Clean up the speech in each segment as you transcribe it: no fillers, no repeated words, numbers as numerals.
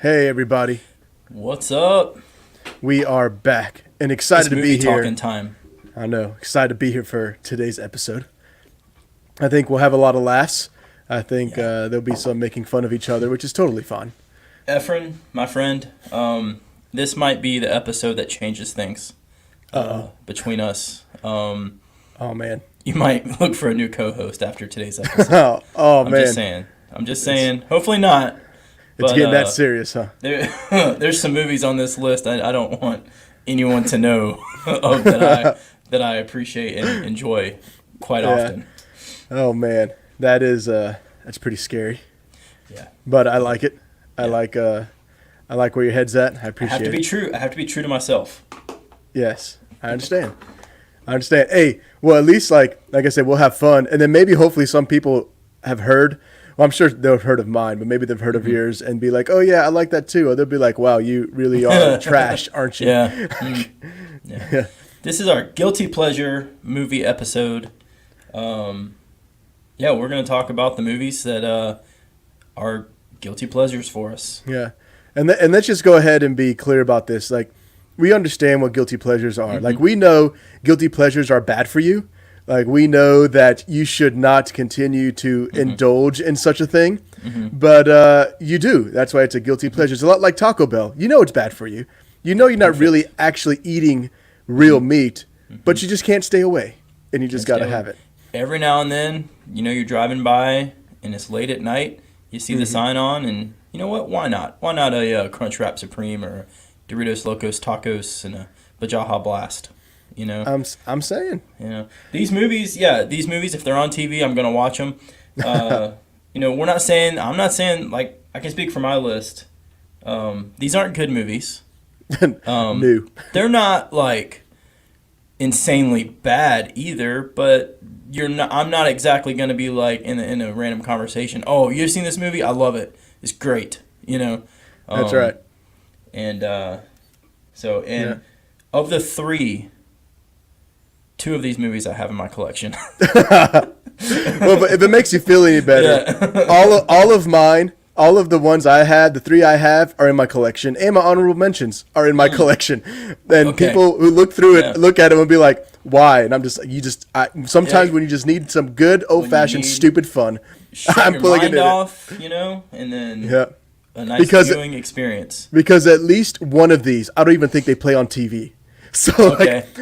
Hey everybody, What's up? we are back and excited to be Movie here. talking time. I know, excited to be here for today's episode. I think we'll have a lot of laughs. I think there'll be some making fun of each other, which is totally fine. Efren, my friend, this might be the episode that changes things between us. Oh man, You might look for a new co-host after today's episode. oh I'm man, just saying. Hopefully not. it's But, getting that serious, huh? There's some movies on this list I don't want anyone to know of that I appreciate and enjoy quite often. Oh man, that's pretty scary. Yeah. But I like it. I like where your head's at. I I appreciate have to it. be true. I have to be true to myself. Yes, I understand. Hey, well, at least like I said, we'll have fun, and then maybe hopefully some people have heard. Well, I'm sure they've heard of mine, but maybe they've heard of yours and be like, "Oh yeah, I like that too." Or they'll be like, "Wow, you really are trash, aren't you?" Yeah. Yeah. This is our guilty pleasure movie episode. We're going to talk about the movies that are guilty pleasures for us. Yeah, and let's just go ahead and be clear about this. Like, we understand what guilty pleasures are. Like, we know guilty pleasures are bad for you. Like, we know that you should not continue to indulge in such a thing, but you do. That's why it's a guilty pleasure. It's a lot like Taco Bell. You know it's bad for you. You know you're not really actually eating real meat, but you just can't stay away, and you just got to have it. Every now and then, you're driving by and it's late at night. You see the sign on, and you know what? Why not? Why not a Crunchwrap Supreme or Doritos Locos Tacos and a Bajaha Blast? I'm saying. These movies, if they're on TV, I'm gonna watch them. I'm not saying like I can speak for my list. These aren't good movies. New. They're not like insanely bad either, but I'm not exactly gonna be like in a random conversation. Oh, you've seen this movie? I love it. It's great. That's right. And of the three, two of these movies I have in my collection. Well, but if it makes you feel any better, all of mine, all of the ones I had, the three I have, are in my collection, and my honorable mentions are in my collection. And people who look through it look at them and be like, "Why?" And I'm just, sometimes when you just need some good old fashioned stupid fun, I'm pulling it in. Off, and then a nice viewing experience. Because at least one of these, I don't even think they play on TV. So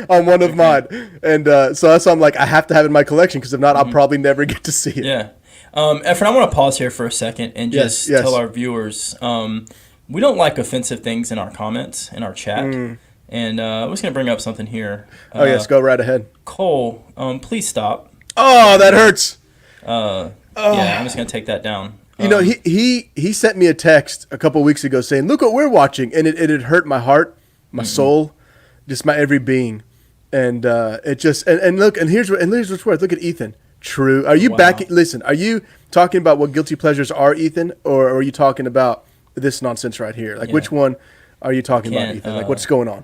on one of mine, and so that's why I'm like, I have to have it in my collection, because if not, I'll probably never get to see it. Yeah. Efren, I want to pause here for a second and just tell our viewers, we don't like offensive things in our comments, in our chat. And I'm just going to bring up something here. Yes, go right ahead. Cole, please stop. Oh, that hurts. Yeah, I'm just going to take that down. He sent me a text a couple weeks ago saying, "Look what we're watching," and it hurt my heart, my soul, just my every being, and it just and look, and here's what's worth. Look at Ethan. True. Are you back? Listen, are you talking about what guilty pleasures are, Ethan, or are you talking about this nonsense right here? Like, which one are you talking about, Ethan? Like, what's going on?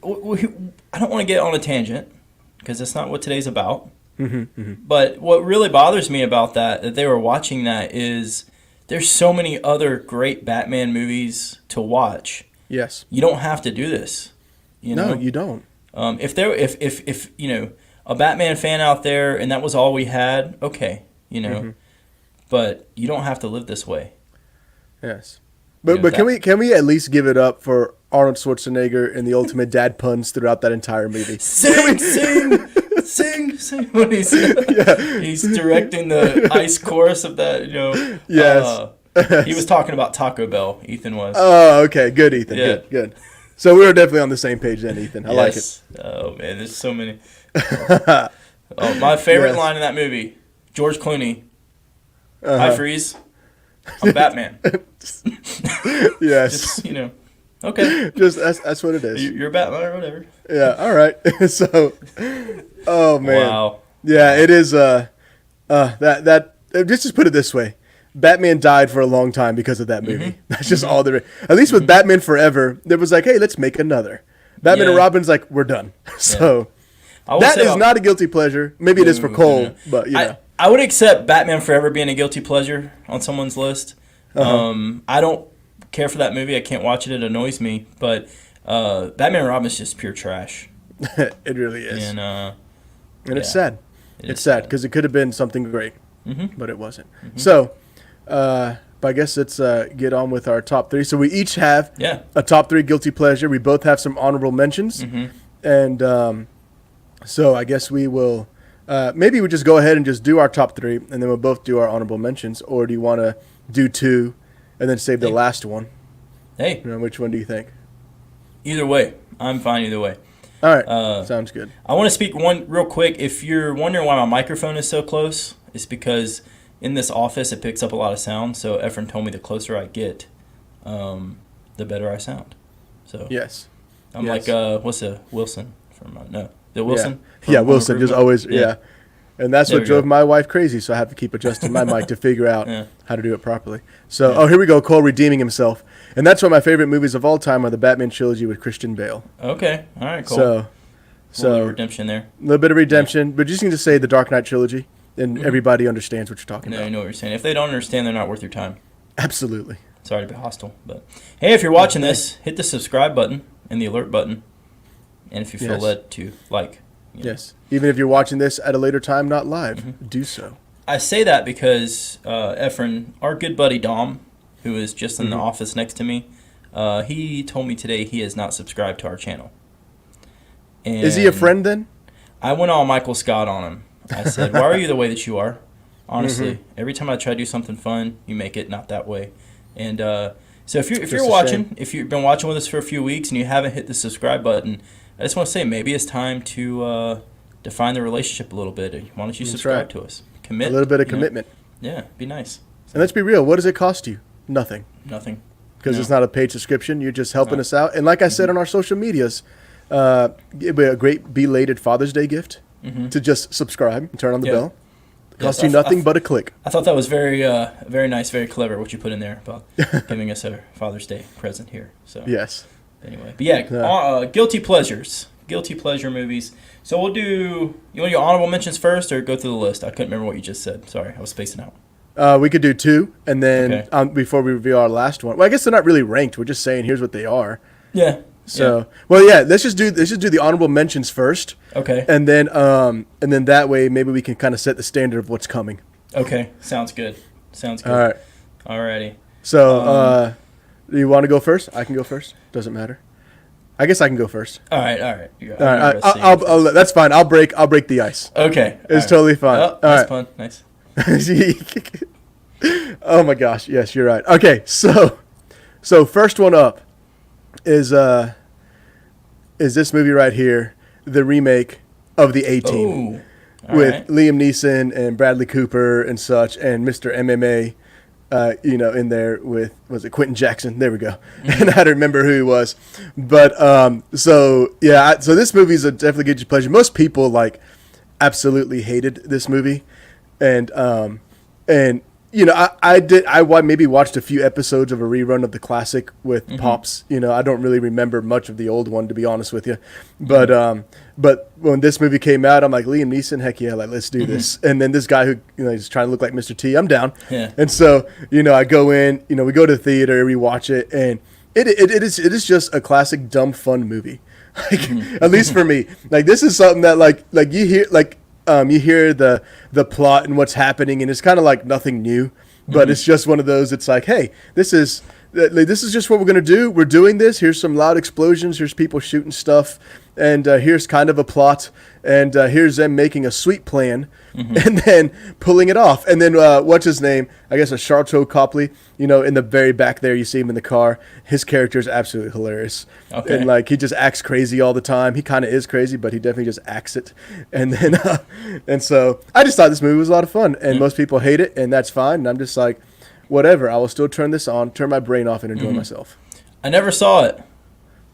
I don't want to get on a tangent because that's not what today's about. But what really bothers me about that they were watching that, is there's so many other great Batman movies to watch. Yes. You don't have to do this. No, you don't. If a Batman fan out there and that was all we had, okay, but you don't have to live this way. Yes. But can we at least give it up for Arnold Schwarzenegger and the ultimate dad puns throughout that entire movie? Sing. When he's directing the ice chorus of that, Yes. He was talking about Taco Bell, Ethan was. Oh, okay. Good, Ethan. Yeah. Good. So we were definitely on the same page then, Ethan. I like it. Oh, man, there's so many. My favorite line in that movie, George Clooney. Hi, Freeze. I'm Batman. Yes. Just, okay. Just that's what it is. You're Batman or whatever. Yeah. All right. So, oh man. Wow. Yeah, it is. Just put it this way. Batman died for a long time because of that movie. That's just all there is. At least with Batman Forever, there was like, hey, let's make another. Batman and Robin's like, we're done. So that is not a guilty pleasure. Maybe it is for Cole, but I would accept Batman Forever being a guilty pleasure on someone's list. I don't care for that movie. I can't watch it. It annoys me. But Batman and Robin is just pure trash. It really is. And it's sad. It's sad because it could have been something great, but it wasn't. So, but I guess let's get on with our top 3. So we each have a top 3 guilty pleasure. We both have some honorable mentions. And so I guess we will maybe we just go ahead and just do our top 3, and then we'll both do our honorable mentions. Or do you want to do 2 and then save the last one? Hey. Which one do you think? Either way. I'm fine either way. All right. Sounds good. I want to speak one real quick. If you're wondering why my microphone is so close, it's because in this office it picks up a lot of sound. So Efren told me the closer I get, the better I sound. So yes. I'm like, what's the Wilson from? No. The Wilson? Yeah, Wilson. Just always, yeah. And that's There what we drove go. my wife crazy, so I have to keep adjusting my mic to figure out Yeah. how to do it properly. So, here we go, Cole redeeming himself. And that's one of my favorite movies of all time are the Batman trilogy with Christian Bale. Okay. All right, cool. So a little redemption there. A little bit of redemption, but just need to say the Dark Knight trilogy, and everybody understands what you're talking No, about. you know what you're saying. If they don't understand, they're not worth your time. Absolutely. Sorry to be hostile, but hey, if you're watching this, hit the subscribe button and the alert button, and if you feel Yes. led to like. Yes. Even if you're watching this at a later time, not live, do so. I say that because Efren, our good buddy Dom, who is just in the office next to me, he told me today he has not subscribed to our channel. And Is he a friend then? I went all Michael Scott on him. I said, "Why are you the way that you are?" Honestly, every time I try to do something fun, you make it not that way. And so if you're a watching, if you've been watching with us for a few weeks and you haven't hit the subscribe button, I just want to say maybe it's time to define the relationship a little bit. Why don't you subscribe right. to us? Commit. A little bit of you know? commitment. Yeah, be nice. And let's be real. What does it cost you? Nothing. Nothing. Because No. it's not a paid subscription. You're just helping us out. And like I said on our social medias, it'd be a great belated Father's Day gift to just subscribe and turn on the bell. It costs you nothing but a click. I thought that was very nice, very clever what you put in there about giving us a Father's Day present here. So Yes. anyway, but yeah, guilty pleasures, guilty pleasure movies. So we'll do. You want your honorable mentions first, or go through the list? I couldn't remember what you just said. Sorry, I was spacing out. We could do 2, and then Okay. before we reveal our last one. Well, I guess they're not really ranked. We're just saying here's what they are. Yeah. So, well, yeah. Let's just do the honorable mentions first, Okay. and then that way maybe we can kind of set the standard of what's coming. Okay. Sounds good. Sounds good. All right. Alrighty. So, do you want to go first? I can go first. Doesn't matter. I guess I can go first. All right. Yeah, All right. That's fine. I'll break the ice. Okay. It's totally fine. Oh, All nice right. pun. Nice. Oh my gosh. Yes, you're right. Okay. So first one up is this movie right here, the remake of the A-Team Ooh. All with right. Liam Neeson and Bradley Cooper and such, and Mr. MMA, in there with, was it Quentin Jackson? There we go. And I had to remember who he was. But so this movie is a definitely guilty pleasure. Most people absolutely hated this movie, and I maybe watched a few episodes of a rerun of the classic with Pops. I don't really remember much of the old one, to be honest with you. But when this movie came out, I'm like, Liam Neeson, heck yeah, let's do this. And then this guy who is trying to look like Mr. T, I'm down. Yeah. And so I go in, we go to the theater, we watch it, and it is just a classic dumb fun movie. At least for me, this is something that you hear you hear the plot and what's happening, and it's kind of nothing new, but it's just one of those. It's like, hey, this is just what we're gonna do. We're doing this. Here's some loud explosions. Here's people shooting stuff, and here's kind of a plot, and here's them making a sweet plan, and then pulling it off. And then what's his name? I guess a Charlton Copley. In the very back there, you see him in the car. His character is absolutely hilarious, Okay. and he just acts crazy all the time. He kind of is crazy, but he definitely just acts it. And then and so I just thought this movie was a lot of fun, and most people hate it, and that's fine. And I'm just like, whatever. I will still turn this on, turn my brain off, and enjoy myself. I never saw it.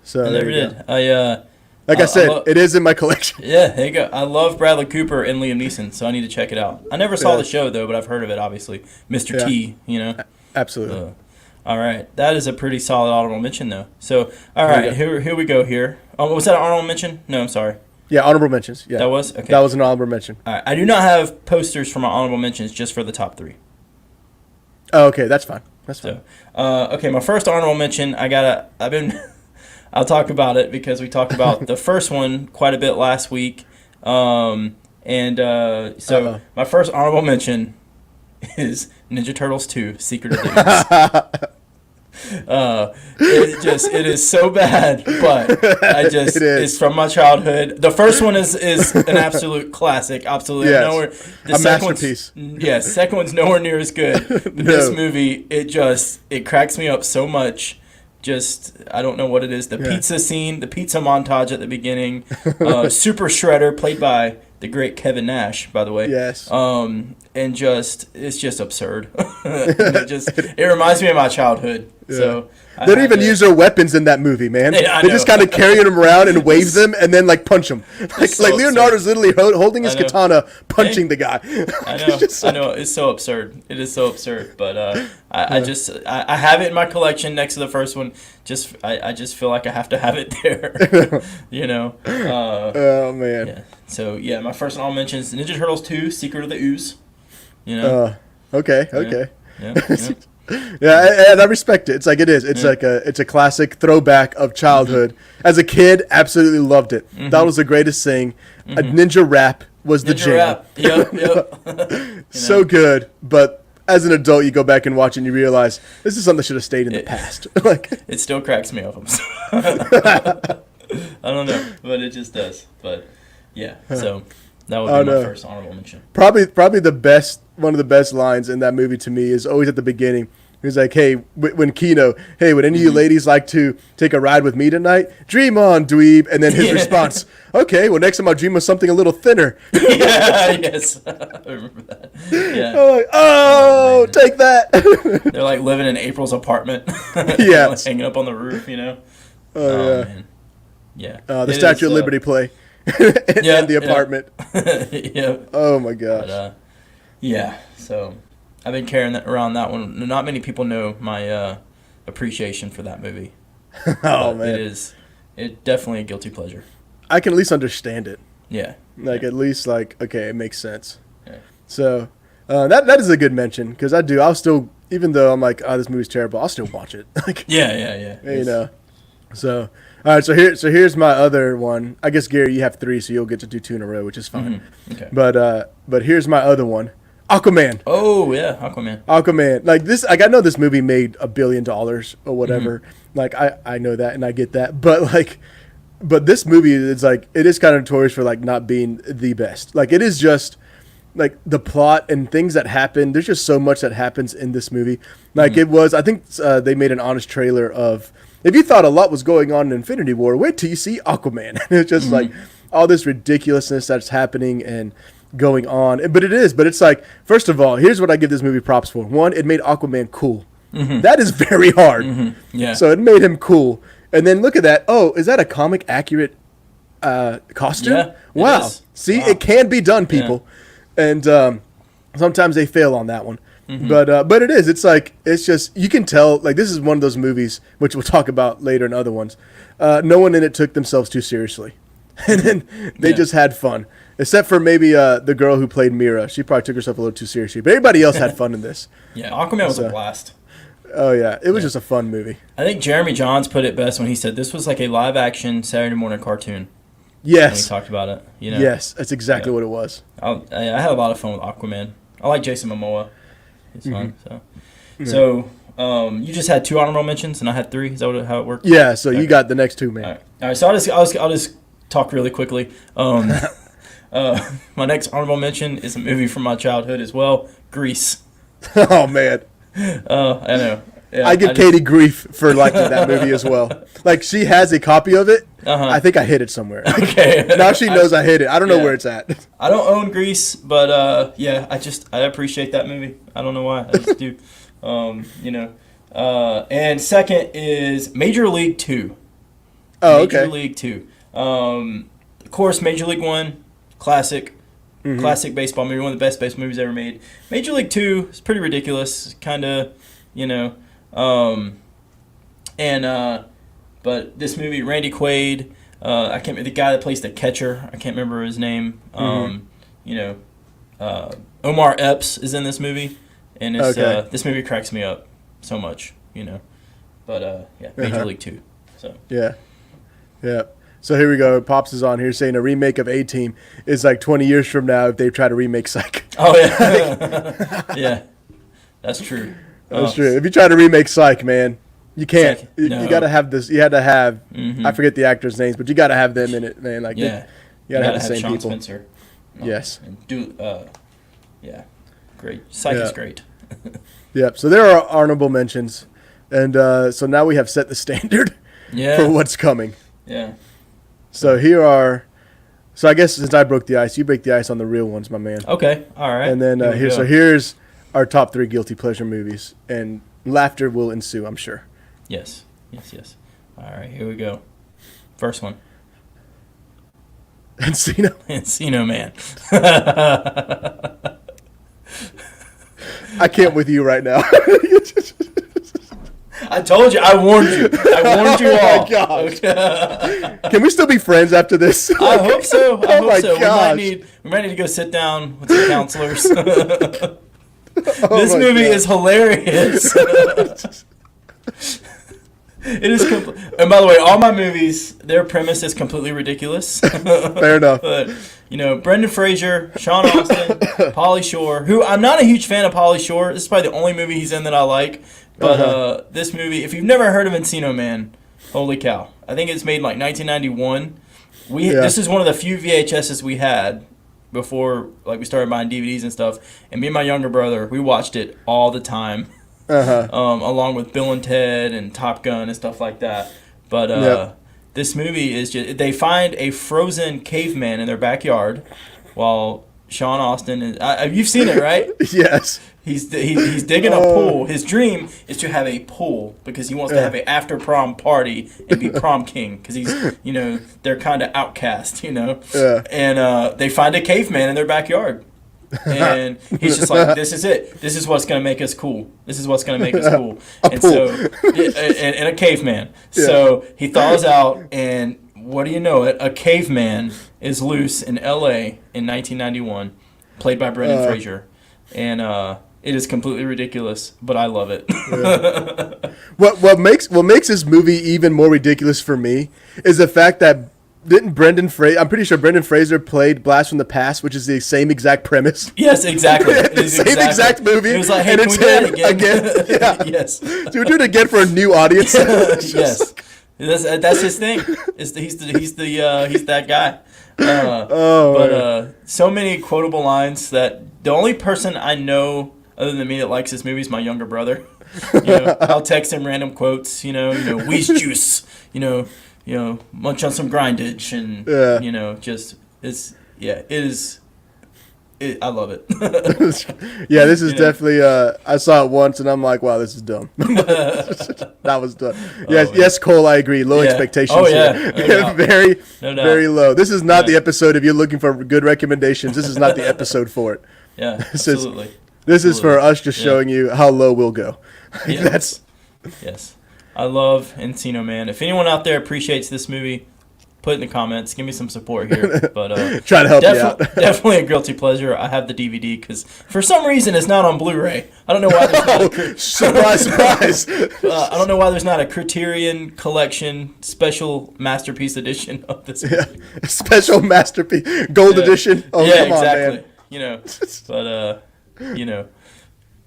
So I there never you did. go. I said, it is in my collection. Yeah, there you go. I love Bradley Cooper and Liam Neeson, so I need to check it out. I never saw the show, though, but I've heard of it, obviously. Mr. T, Absolutely. All right. That is a pretty solid honorable mention, though. So, all right, here we go here. Oh, was that an honorable mention? No, I'm sorry. Yeah, honorable mentions. Yeah, That was? Okay. That was an honorable mention. All right. I do not have posters for my honorable mentions, just for the top 3. Oh, okay, that's fine. That's fine. Okay, my first honorable mention, I'll talk about it because we talked about the first one quite a bit last week. My first honorable mention is Ninja Turtles 2: Secret of the Ooze. It is so bad, but it's from my childhood. The first one is an absolute classic, absolutely Yes. nowhere. The A second masterpiece. Yes, second one's nowhere near as good. But This movie, it cracks me up so much. I don't know what it is. The pizza scene, the pizza montage at the beginning, Super Shredder, played by the great Kevin Nash, by the way. Yes. It's just absurd. It reminds me of my childhood. Yeah. So they don't even use their weapons in that movie, man. Yeah, they just kind of carry them around and wave them and then like punch them. Like Leonardo's literally holding his katana, punching the guy. I know. It's so absurd. It is so absurd. But I have it in my collection next to the first one. I just feel like I have to have it there. You know. Oh man. Yeah. So yeah, my first honorable mention is Ninja Turtles 2: Secret of the Ooze. You know. Okay. Yeah. Yeah, and I respect it. It's like it is. It's like it's a classic throwback of childhood. Mm-hmm. As a kid, absolutely loved it. Mm-hmm. That was the greatest thing. Mm-hmm. A ninja rap was the jam. Rap. Yep. So good, but as an adult, you go back and watch it and you realize this is something that should have stayed in the past. Like it still cracks me up. I don't know, but it just does. But yeah, so that would be my first honorable mention. Probably one of the best lines in that movie to me is always at the beginning. He's like, hey, when Kino, hey, would any of you ladies like to take a ride with me tonight? Dream on, dweeb. And then his response, okay, well, next time I'll dream of something a little thinner. Yes. I remember that. Yeah. Oh, take that. They're like living in April's apartment. Yeah. Like hanging up on the roof, you know? Oh, man. Yeah. The Statue of Liberty play. And the apartment. Yeah. Oh, my gosh. But, yeah, so I've been carrying around that one. Not many people know my appreciation for that movie. Oh, man. It's definitely a guilty pleasure. I can at least understand it. Yeah. At least, okay, it makes sense. Yeah. So, that is a good mention, because I'll still, even though I'm like, oh, this movie's terrible, I'll still watch it. Yeah. You know. So, all right, so here's my other one. I guess, Gary, you have 3, so you'll get to do 2 in a row, which is fine. Mm-hmm. Okay. But here's my other one. Aquaman. Oh, yeah, Aquaman. Like this, I know this movie made $1 billion or whatever. Mm-hmm. Like I know that and I get that, but this movie is like, it is kind of notorious for like not being the best. Like it is just like the plot and things that happen. There's just so much that happens in this movie. Like it was, I think they made an honest trailer of, if you thought a lot was going on in Infinity War, wait till you see Aquaman. It's just like all this ridiculousness that's happening and going on. But it's like, first of all, here's what I give this movie props for. 1, it made Aquaman cool. Mm-hmm. That is very hard. Mm-hmm. Yeah. So it made him cool. And then look at that. Oh, is that a comic accurate costume? Yeah, wow. See, it can be done, people. Yeah. And sometimes they fail on that one. Mm-hmm. But it is. It's like, it's just, you can tell, like, this is one of those movies, which we'll talk about later in other ones. No one in it took themselves too seriously. And then they just had fun. Except for maybe the girl who played Mira. She probably took herself a little too seriously. But everybody else had fun in this. Yeah, Aquaman was a blast. Oh, yeah. It was just a fun movie. I think Jeremy Jahns put it best when he said this was like a live-action Saturday morning cartoon. Yes. When he talked about it. You know? Yes, that's exactly what it was. I had a lot of fun with Aquaman. I like Jason Momoa. He's fun. So you just had 2 honorable mentions, and I had 3. Is that how it worked? Yeah, so you got the next 2, man. All right. So I'll just talk really quickly. My next honorable mention is a movie from my childhood as well, Grease. Oh, man. I know. Yeah, I give Katie grief for liking that movie as well. Like, she has a copy of it. I think I hid it somewhere. Okay. Now she knows I hid it. I don't know where it's at. I don't own Grease, but I appreciate that movie. I don't know why. I just do. You know. And second is Major League 2. Oh, okay. Major League 2. Of course, Major League 1, classic. Mm-hmm. Classic baseball movie, one of the best baseball movies ever made. Major League 2 is pretty ridiculous, kind of, you know. But this movie, Randy Quaid, I can't remember the guy that plays the catcher. I can't remember his name. You know, Omar Epps is in this movie, and it's, this movie cracks me up. so much, you know. But yeah, Major League 2. So Yeah. Yeah. So here we go. Pops is on here saying a remake of A-Team is like 20 years from now if they try to remake Psych. oh yeah, yeah, that's true. That's true. If you try to remake Psych, man, you can't. Psych, You no. got to have this. You had to have. I forget the actors' names, but you got to have them in it, man. Like, Yeah, you got to have the same Sean people. Spencer. Yes. And yeah, great. Psych is great. Yep. So there are honorable mentions, and so now we have set the standard Yeah, for what's coming. yeah. So here are. So I guess since I broke the ice, you break the ice on the real ones, my man. Okay, all right. And then Here we go. here's our top 3 guilty pleasure movies, and laughter will ensue, I'm sure. Yes. All right, here we go. First one, Encino. Encino Man. I can't with you right now. I told you. I warned you. I warned you all. Oh my gosh. Can we still be friends after this? I hope so. I Oh hope my so. gosh. We might need to go sit down with some counselors. Oh This my movie God. is hilarious. It is, and by the way, all my movies, their premise is completely ridiculous. Fair enough. But you know, Brendan Fraser, Sean Austin, Pauly Shore, who I'm not a huge fan of Pauly Shore. This is probably the only movie he's in that I like. But this movie, if you've never heard of Encino Man, holy cow! I think it's made in like 1991. This is one of the few VHSs we had before like we started buying DVDs and stuff. And me and my younger brother, we watched it all the time. Along with Bill and Ted and Top Gun and stuff like that. But this movie is just, they find a frozen caveman in their backyard while Sean Austin is, you've seen it, right? Yes. He's digging a pool. His dream is to have a pool because he wants to have an after prom party and be prom king because he's, you know, they're kind of outcast, you know. And they find a caveman in their backyard. And he's just like, this is it. This is what's going to make us cool. This is what's going to make us cool. And pool. so, and a caveman. So he thaws out, and what do you know it? A caveman is loose in L.A. in 1991, played by Brendan Fraser. And it is completely ridiculous, but I love it. What makes this movie even more ridiculous for me is the fact that I'm pretty sure Brendan Fraser played Blast from the Past, which is the same exact premise. Yes, exactly. The same exact movie. He was like, hey, and can we do that again? Yeah. Yes. So we do it again for a new audience. Yes. That's his thing. He's that guy. So many quotable lines that the only person I know other than me that likes this movie is my younger brother. You know, I'll text him random quotes. You know, Wee's juice. You know, munch on some grindage, and you know, just it is. I love it. Yeah, this is definitely. I saw it once and I'm like, wow, this is dumb. That was dumb. Yes, Cole, I agree. Low expectations. Oh yeah, here. Very, no doubt. very low. This is not the episode. If you're looking for good recommendations, this is not the episode for it. Yeah, absolutely. This is for us just showing you how low we'll go. Yeah. Yes. I love Encino Man. If anyone out there appreciates this movie, put it in the comments. Give me some support here. But try to help you out. Definitely a guilty pleasure. I have the DVD because for some reason it's not on Blu-ray. I don't know why. Surprise, surprise. I don't know why there's not a Criterion Collection special masterpiece edition of this movie. Yeah. Special masterpiece, gold edition. Oh, yeah, come on, exactly. man. You know, but you know,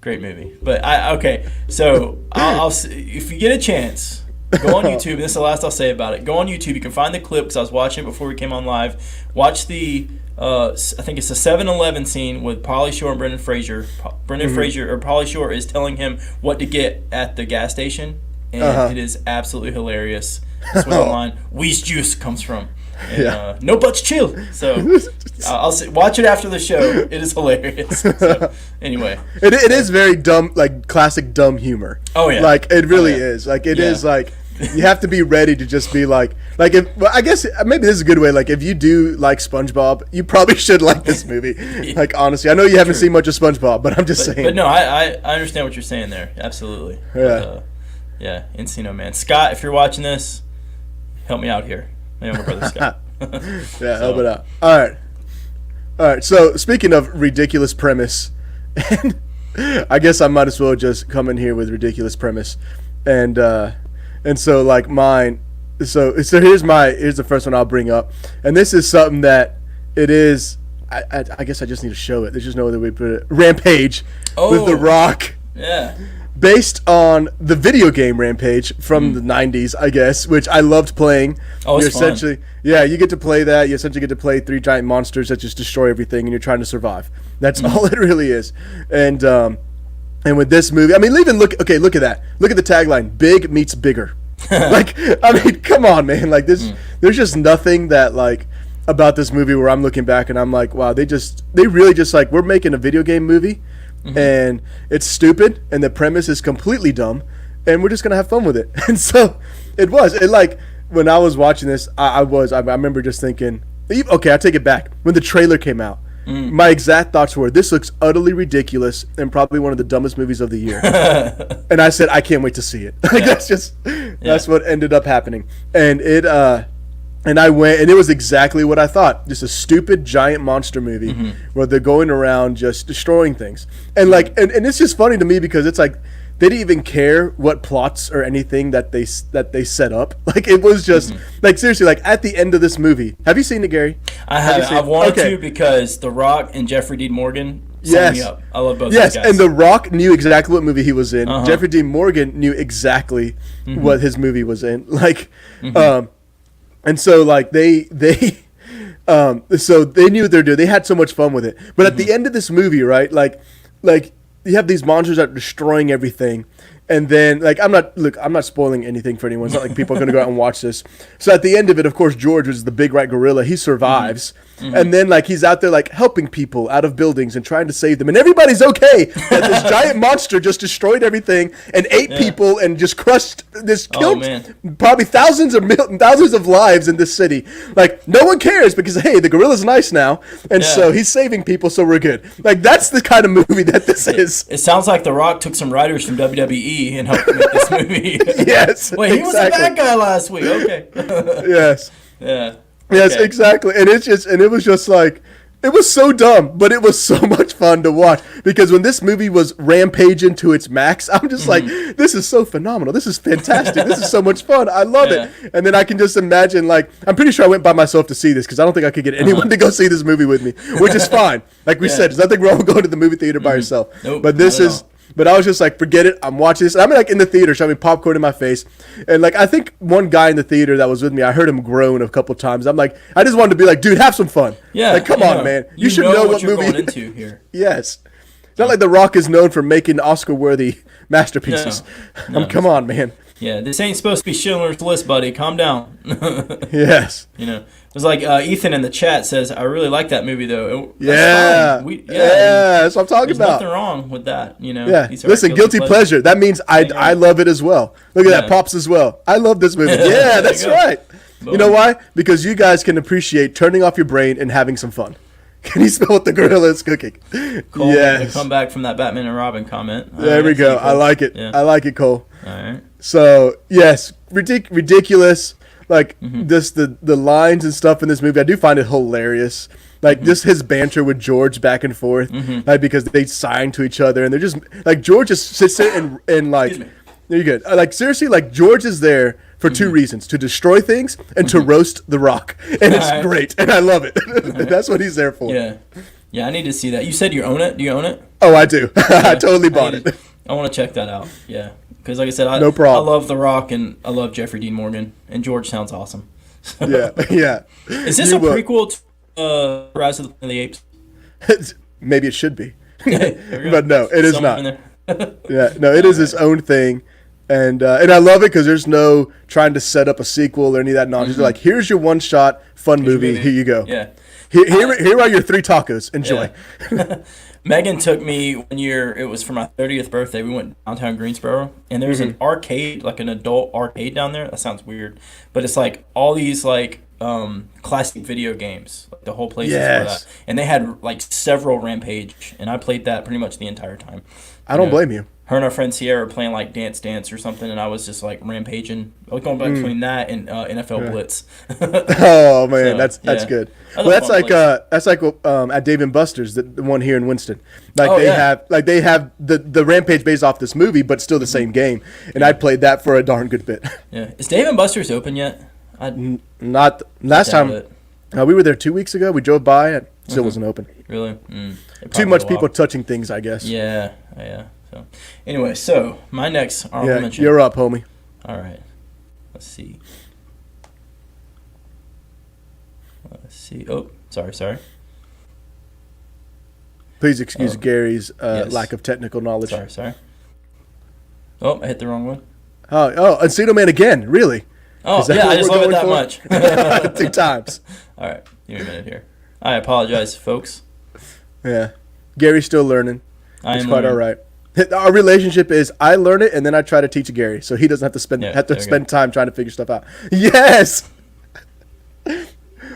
great movie. But okay. So I'll if you get a chance. Go on YouTube. This is the last I'll say about it. Go on YouTube. You can find the clip because I was watching it before we came on live. Watch the, I think it's the 7-Eleven scene with Pauly Shore and Brendan Fraser. Fraser or Pauly Shore is telling him what to get at the gas station, and it is absolutely hilarious. That's where the line "Wee's juice" comes from. And, no butts chill. So I'll watch it after the show. It is hilarious. So, anyway, it is very dumb, like classic dumb humor. Oh yeah, like it really is. Like it is like. You have to be ready to just be like if. Well, I guess maybe this is a good way. Like if you do like SpongeBob, you probably should like this movie. Like honestly, I know you haven't seen much of SpongeBob, but I'm just saying. But no, I understand what you're saying there. Absolutely. Yeah. But, Encino Man. Scott, if you're watching this, help me out here. My younger brother Scott. Help it out. All right. So speaking of ridiculous premise, and I guess I might as well just come in here with ridiculous premise, and so like mine. So here's the first one I'll bring up, and this is something that it is. I guess I just need to show it. There's just no other way to put it. Rampage with The Rock. Yeah. Based on the video game Rampage from the 90s, I guess, which I loved playing. Oh, it's fun. Essentially, yeah, you get to play that. You essentially get to play 3 giant monsters that just destroy everything, and you're trying to survive. That's all it really is. And with this movie, I mean, even look at that. Look at the tagline: "Big meets bigger." Like, I mean, come on, man. Like this, there's just nothing that like about this movie where I'm looking back and I'm like, wow, they really just like, we're making a video game movie. And it's stupid, and the premise is completely dumb, and we're just gonna have fun with it. And so it was. It like when I was watching this, I remember just thinking, okay, I take it back. When the trailer came out, my exact thoughts were, this looks utterly ridiculous and probably one of the dumbest movies of the year. And I said, I can't wait to see it. Like that's what ended up happening. And and I went, and it was exactly what I thought. Just a stupid giant monster movie where they're going around just destroying things. And like, and it's just funny to me because it's like they didn't even care what plots or anything that they set up. Like it was just like, seriously, like at the end of this movie. Have you seen it, Gary? I have. I've wanted to because The Rock and Jeffrey Dean Morgan signed me up. I love both those guys. And The Rock knew exactly what movie he was in. Jeffrey Dean Morgan knew exactly what his movie was in. Like, and so like so they knew what they're doing. They had so much fun with it. But at the end of this movie, right, like you have these monsters that are destroying everything. And then, like, I'm not spoiling anything for anyone. It's not like people are going to go out and watch this. So at the end of it, of course, George, which is the big white gorilla, he survives. And then, like, he's out there, like, helping people out of buildings and trying to save them. And everybody's okay that this giant monster just destroyed everything and ate people and just killed probably thousands of lives in this city. Like, no one cares because, hey, the gorilla's nice now. And so he's saving people, so we're good. Like, that's the kind of movie that this is. It sounds like The Rock took some writers from WWE and helped make this movie. Yes. Wait, he was a bad guy last week. Okay. Yes. Yeah. Yes, Okay. exactly. And it was just like, it was so dumb, but it was so much fun to watch because when this movie was rampaging to its max, I'm just like, this is so phenomenal. This is fantastic. This is so much fun. I love it. And then I can just imagine, like, I'm pretty sure I went by myself to see this because I don't think I could get anyone to go see this movie with me, which is fine. Like we said, there's nothing wrong with going to the movie theater by yourself. Nope, but this is... But I was just like, forget it. I'm watching this. I'm like in the theater shoving popcorn in my face. And like, I think one guy in the theater that was with me, I heard him groan a couple times. I'm like, I just wanted to be like, dude, have some fun. Yeah. Like, come on, man. You should know what you're movie going into here. Yes. It's not like The Rock is known for making Oscar-worthy masterpieces. No. Come on, man. Yeah, this ain't supposed to be Schindler's List, buddy. Calm down. Yes. You know, it was like Ethan in the chat says, I really like that movie, though. That's what I'm talking about. There's nothing wrong with that, you know. Yeah. Listen, guilty pleasure. That means I love it as well. Look at that, Pops as well. I love this movie. Yeah, that's right. Boom. You know why? Because you guys can appreciate turning off your brain and having some fun. Can you smell what the gorilla is cooking? Cole, yes. Come back from that Batman and Robin comment. There we go. I like it. Yeah. I like it, Cole. All right. So, yes, ridiculous. Like, just the lines and stuff in this movie, I do find it hilarious. Like, just his banter with George back and forth. Like, because they sign to each other. And they're just, like, George just sits there and like, you're good. Like, seriously, like, George is there for two reasons: to destroy things and to roast The Rock. And it's great. And I love it. That's what he's there for. Yeah. Yeah, I need to see that. You said you own it? Do you own it? Oh, I do. I totally bought it. I want to check that out. Yeah. Because, like I said, no problem. I love The Rock and I love Jeffrey Dean Morgan. And George sounds awesome. Yeah. Is this a prequel to Rise of the Planet of the Apes? Maybe it should be. But no, it is not. Yeah, no, it is its own thing. And I love it because there's no trying to set up a sequel or any of that nonsense. They're like, here's your one-shot fun movie. Here you go. Yeah. Here are your 3 tacos. Enjoy. Yeah. Megan took me one year. It was for my 30th birthday. We went downtown Greensboro, and there's an arcade, like an adult arcade down there. That sounds weird, but it's like all these like classic video games. Like the whole place is for that. And they had like several Rampage, and I played that pretty much the entire time. I don't blame you. her and our friend Sierra were playing like Dance Dance or something, and I was just like rampaging. I was going back between that and NFL Blitz. Oh man, So, that's yeah. good. That's Well, a that's fun like place. that's like at Dave and Buster's, the one here in Winston. Like Oh, they yeah. have the Rampage based off this movie, but still the same game. And I played that for a darn good bit. Yeah, is Dave and Buster's open yet? Not last doubt time. it. We were there 2 weeks ago. We drove by and still wasn't open. Really? It Too probably much will. people touching things, I guess. Yeah. So, anyway, so my next honorable Yeah, mention. you're up, homie. All right. Let's see. Oh, sorry. Please excuse Oh. Gary's Yes. lack of technical knowledge. Sorry. Oh, I hit the wrong one. Oh, Encino Man again? Really? Oh, Is that yeah, what I just we're love it going that for? much. 2 times. All right, give me a minute here. I apologize, folks. Yeah. Gary's still learning. I It's am quite learning. all right. Our relationship is I learn it and then I try to teach Gary, so he doesn't have to spend Yeah, there we spend time trying to figure stuff out. Yes.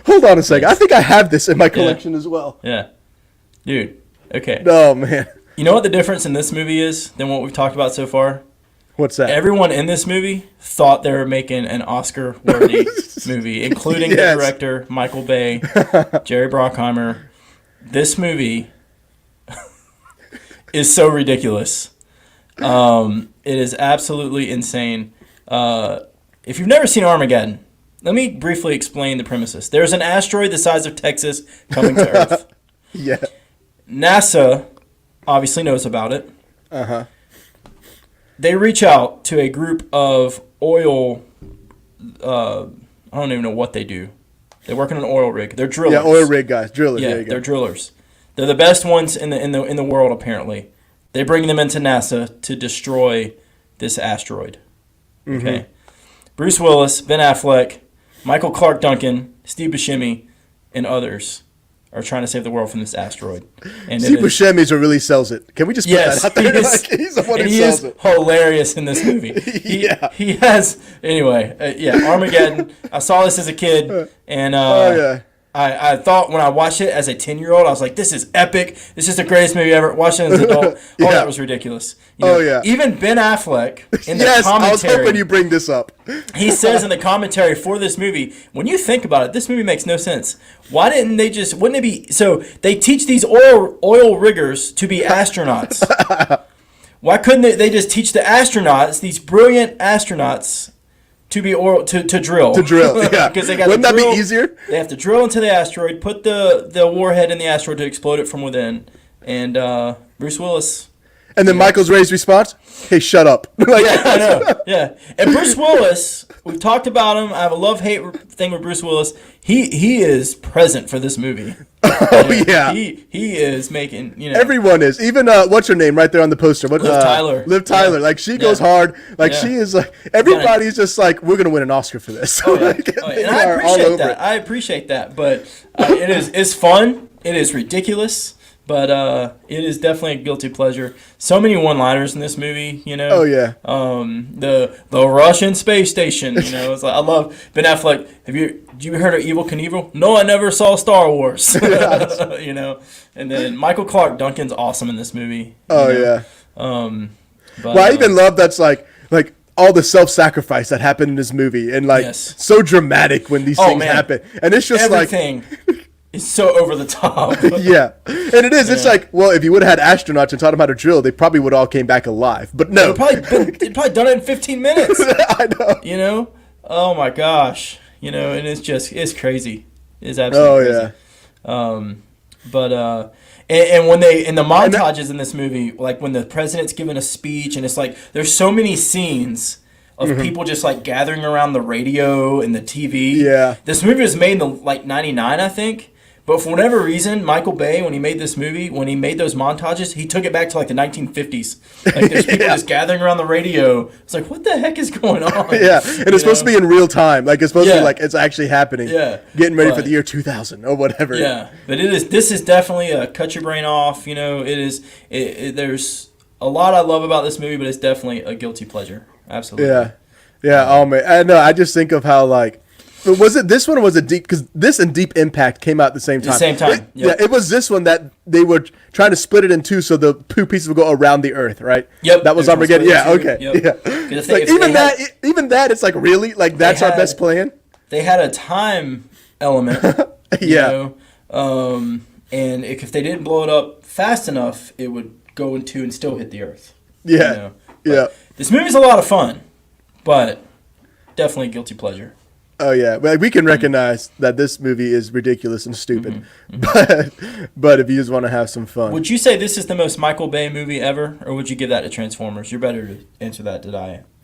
Hold on a second. I think I have this in my collection as well. Yeah. Dude, okay. Oh man, You know what the difference in this movie is than what we've talked about so far? what's that? Everyone in this movie thought they were making an Oscar-worthy movie, including Yes. the director, Michael Bay, Jerry Bruckheimer. This movie is so ridiculous. It is absolutely insane. If you've never seen Armageddon, let me briefly explain the premises. There's an asteroid the size of Texas coming to Earth. Yeah. NASA obviously knows about it. Uh-huh. They reach out to a group of oil. I don't even know what they do. They work on an oil rig. They're drillers. Yeah, oil rig guys, drillers. Yeah, there you go. they're drillers. They're the best ones in the world apparently. They bring them into NASA to destroy this asteroid. Mm-hmm. Okay. Bruce Willis, Ben Affleck, Michael Clark Duncan, Steve Buscemi, and others are trying to save the world from this asteroid. And Steve Buscemi is what really sells it. Can we just put Yes, that out there? he is, Like, he's the one and who he sells is it. hilarious in this movie. Yeah. He has anyway. Armageddon. I saw this as a kid, and Oh yeah. I thought when I watched it as a 10-year-old, I was like, "This is epic. This is the greatest movie ever." Watched it as an adult. Yeah. Oh, that was ridiculous. Oh, yeah. Even Ben Affleck in the Yes, I was commentary, hoping you bring this up. he says in the commentary for this movie, when you think about it, this movie makes no sense. Why didn't they just? Wouldn't it be so? They teach these oil riggers to be astronauts. Why couldn't they just teach the astronauts, these brilliant astronauts, to be oil to drill? To drill, yeah. Because they got Wouldn't to that be drill, easier? They have to drill into the asteroid, put the warhead in the asteroid to explode it from within, and Bruce Willis. And then Michael's Ray's response, "Hey, shut up." Like, Yeah, I know. Yeah, and Bruce Willis, we've talked about him. I have a love-hate thing with Bruce Willis. He is present for this movie. Oh yeah. He is making Everyone is. Even what's her name right there on the poster? What, Liv Tyler. Liv Tyler. Yeah. Like she goes Yeah. hard. Like Yeah. she is like everybody's just like we're gonna win an Oscar for this. Oh, yeah. Like, Oh, yeah. they And I are all appreciate over that. it. I appreciate that. But it's fun. It is ridiculous. But it is definitely a guilty pleasure. So many one-liners in this movie. Oh yeah. The Russian space station. It's like I love Ben Affleck. Did you heard of Evel Knievel? No, I never saw Star Wars. And then Michael Clark Duncan's awesome in this movie. Oh yeah. But, Well, I even love that's like all the self-sacrifice that happened in this movie and like Yes. so dramatic when these things man. happen. And it's just everything is so over the top. like yeah. And it is. It's like, well, if you would have had astronauts and taught them how to drill, they probably would all came back alive. But no. They'd probably done it in 15 minutes. I know. Oh my gosh. And it's crazy. It's absolutely crazy. Oh yeah. And when they in the montages in this movie, like when the president's giving a speech, and it's like there's so many scenes of people just like gathering around the radio and the TV. Yeah. This movie was made in like '99, I think. But for whatever reason, Michael Bay, when he made this movie, when he made those montages, he took it back to like the 1950s. Like there's people Yeah. just gathering around the radio. It's like, what the heck is going on? Yeah, and it's supposed to be in real time. Like it's supposed to Yeah. be like it's actually happening. Yeah. Getting ready for But- the year 2000 or whatever. Yeah, but this is definitely a cut your brain off. There's a lot I love about this movie, but it's definitely a guilty pleasure. Absolutely. Yeah. Yeah. Oh man. I know. I just think of how like But was it this one or was it Deep? Because this and Deep Impact came out at the same time. The same time. Yeah, it was this one that they were trying to split it in two, so the two pieces would go around the Earth, right? Yep. That was There's Armageddon. one Yeah. split Okay. in two. Yep. Yeah. 'Cause if It's they- like if they even that, it's like really like that's our best plan. They had a time element. Yeah. And if they didn't blow it up fast enough, it would go into and still hit the Earth. Yeah. Yeah. This movie's a lot of fun, but definitely guilty pleasure. Oh yeah, but we can recognize that this movie is ridiculous and stupid, but if you just want to have some fun, Would you say this is the most Michael Bay movie ever, or would you give that to Transformers? You're better to answer that.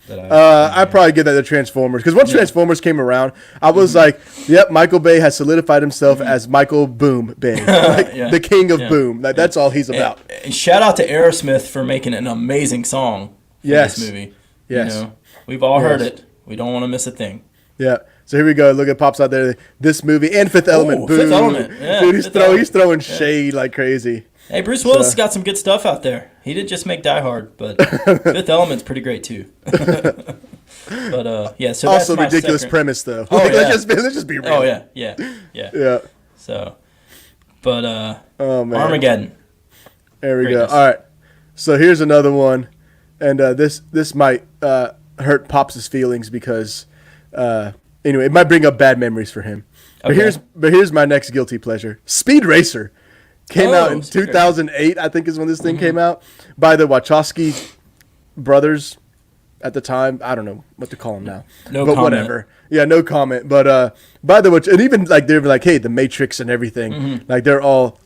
I'd probably give that to Transformers because once Transformers came around, I was like, "Yep, Michael Bay has solidified himself as Michael Boom Bay, like, the king of boom. Like that's all he's about." And shout out to Aerosmith for making an amazing song for Yes. this movie. Yes. You know, we've all heard Yes. it. We don't want to miss a thing. Yeah. So here we go. Look, it pops out there. This movie and Fifth Element. Boom. Fifth Element. Yeah, Dude, Fifth he's throwing shade like crazy. Hey, Bruce Willis has got some good stuff out there. He didn't just make Die Hard, but Fifth Element's pretty great too. But yeah, so Also that's my ridiculous second. premise though. Oh, yeah. let's just be real. Oh yeah. Yeah. So, but Oh man. Armageddon. There we Greatness. go. All right. So here's another one, and this might hurt Pops' feelings because anyway, it might bring up bad memories for him. Okay. But here's my next guilty pleasure. Speed Racer came out in Speed Racer. 2008, I think is when this thing came out, by the Wachowski brothers at the time. I don't know what to call them now. No but comment. whatever. Yeah, no comment. But by the way, and even like they're like, hey, the Matrix and everything. Like they're all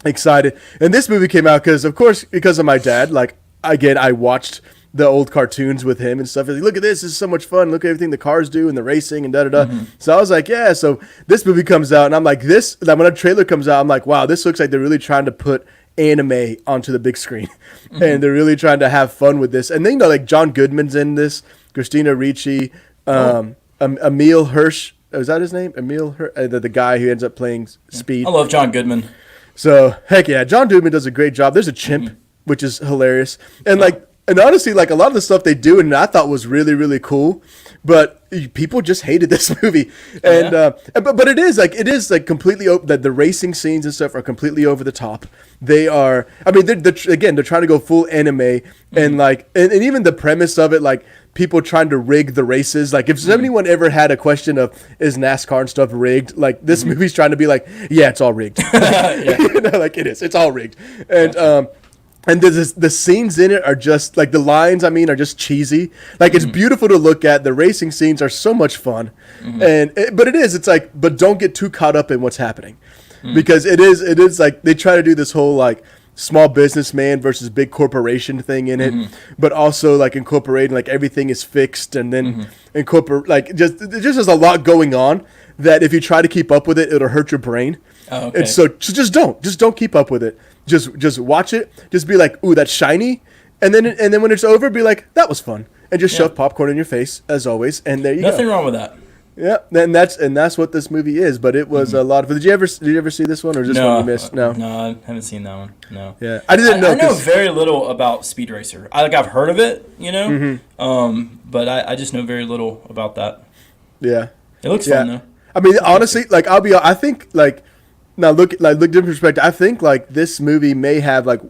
excited. And this movie came out because of my dad. Like again, I watched the old cartoons with him and stuff. He's like, look at this is so much fun. Look at everything the cars do and the racing and da da da. So I was like, yeah. So this movie comes out and I'm like, like when a trailer comes out, I'm like, wow, this looks like they're really trying to put anime onto the big screen, and they're really trying to have fun with this. And then like John Goodman's in this, Christina Ricci, Emil Hirsch. Is that his name? Emil Hirsch, the guy who ends up playing Speed. I love John Goodman. So heck yeah, John Goodman does a great job. There's a chimp, which is hilarious, and honestly, like a lot of the stuff they do, and I thought was really really cool, but people just hated this movie, and but it is like completely that the racing scenes and stuff are completely over the top. They are, I mean, they're trying to go full anime, and like and even the premise of it, like people trying to rig the races. Like if anyone ever had a question of is NASCAR and stuff rigged, like this movie's trying to be like, yeah, it's all rigged. You know, like it's all rigged, and and the scenes in it are just like the lines. I mean, are just cheesy. Like it's beautiful to look at. The racing scenes are so much fun, but it's like, but don't get too caught up in what's happening, because it is like they try to do this whole like small businessman versus big corporation thing in it, but also like incorporating like everything is fixed, and then incorporate like just there's a lot going on that if you try to keep up with it, it'll hurt your brain. Oh, okay. And so just don't keep up with it. Just watch it. Just be like, ooh, that's shiny, and then when it's over, be like, that was fun, and just shove popcorn in your face as always, and there you go. Nothing wrong with that. Yeah, and that's what this movie is. But it was a lot of. Did you ever see this one, or is this one you missed? No. I haven't seen that one. No. Yeah, I didn't know. I know very little about Speed Racer. I've heard of it, you know, but I just know very little about that. Yeah, It looks fun though. I mean, honestly, like I think like now look in perspective. I think like this movie may have like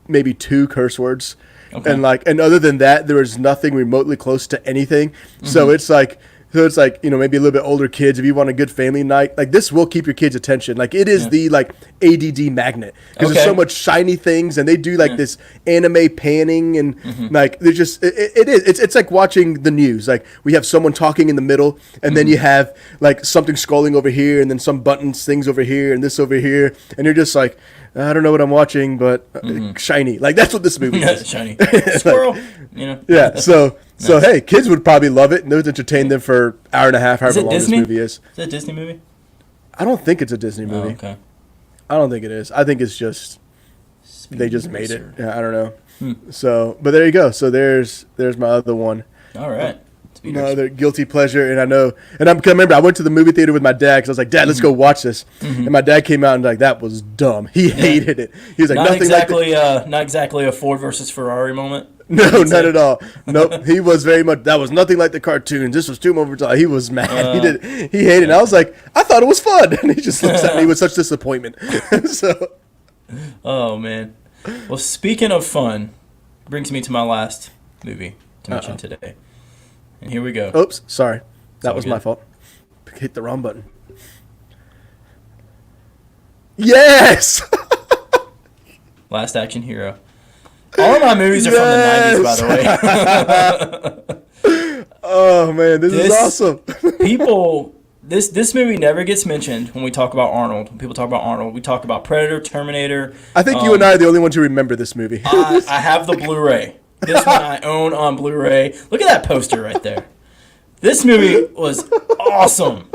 maybe 2 curse words, and other than that, there is nothing remotely close to anything. So it's like. You know, maybe a little bit older kids, if you want a good family night, like this will keep your kids' attention. Like it is the like ADD magnet because there's so much shiny things, and they do like this anime panning, and like they're just it's like watching the news. Like we have someone talking in the middle, and then you have like something scrolling over here, and then some buttons things over here, and this over here, and you're just like, I don't know what I'm watching, but shiny. Like that's what this movie is. Shiny squirrel. You know. Yeah. So hey, kids would probably love it, and it would entertain them for an hour and a half, however long Disney? this movie is. Is it a Disney movie? I don't think it's a Disney Oh, movie. okay. I don't think it is. I think it's just they just made it. Yeah, I don't know. So, but there you go. So there's my other one. All right. My other guilty pleasure, and I know, and I remember I went to the movie theater with my dad because I was like, Dad, let's go watch this. And my dad came out and like that was dumb. He hated it. He was like, Not nothing exactly, like not exactly a Ford versus Ferrari moment. No, not at all. Nope. He was very much. That was nothing like the cartoons. This was too over time. He was mad. He hated it. I was like, I thought it was fun, and he just looks at me with such disappointment. So. Oh man. Well, speaking of fun, brings me to my last movie to mention today, and here we go. Oops, sorry, that was good. my fault. Hit the wrong button. Yes. Last Action Hero. All of my movies are from the 90s, by the way. Oh man, this is awesome. This movie never gets mentioned when we talk about Arnold. When people talk about Arnold, we talk about Predator, Terminator. I think you and I are the only ones who remember this movie. I have the Blu-ray. This one I own on Blu-ray. Look at that poster right there. This movie was awesome.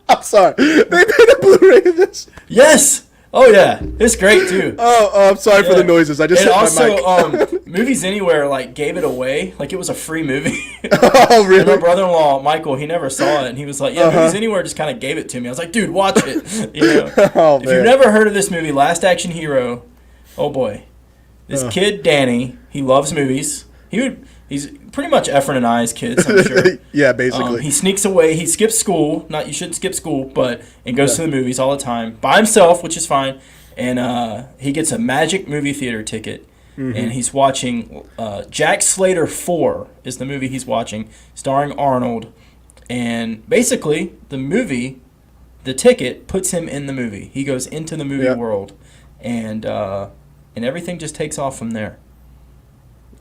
I'm sorry. They made a Blu-ray of this. Yes. Oh yeah, it's great too. Oh, I'm sorry for the noises. I just hit my mic. Movies Anywhere gave it away, like it was a free movie. Oh really? And my brother-in-law Michael, he never saw it, and he was like, "Yeah, Movies Anywhere just kind of gave it to me." I was like, "Dude, watch it." You know, Oh, if man. you've never heard of this movie, Last Action Hero, oh boy, this kid Danny, he loves movies. He's pretty much Efren and I's kids, I'm sure. Yeah, basically. He sneaks away. He skips school. You shouldn't skip school, and goes to the movies all the time by himself, which is fine. And he gets a Magic movie theater ticket, and he's watching Jack Slater 4 is the movie he's watching, starring Arnold. And basically, the ticket puts him in the movie. He goes into the movie world, and everything just takes off from there.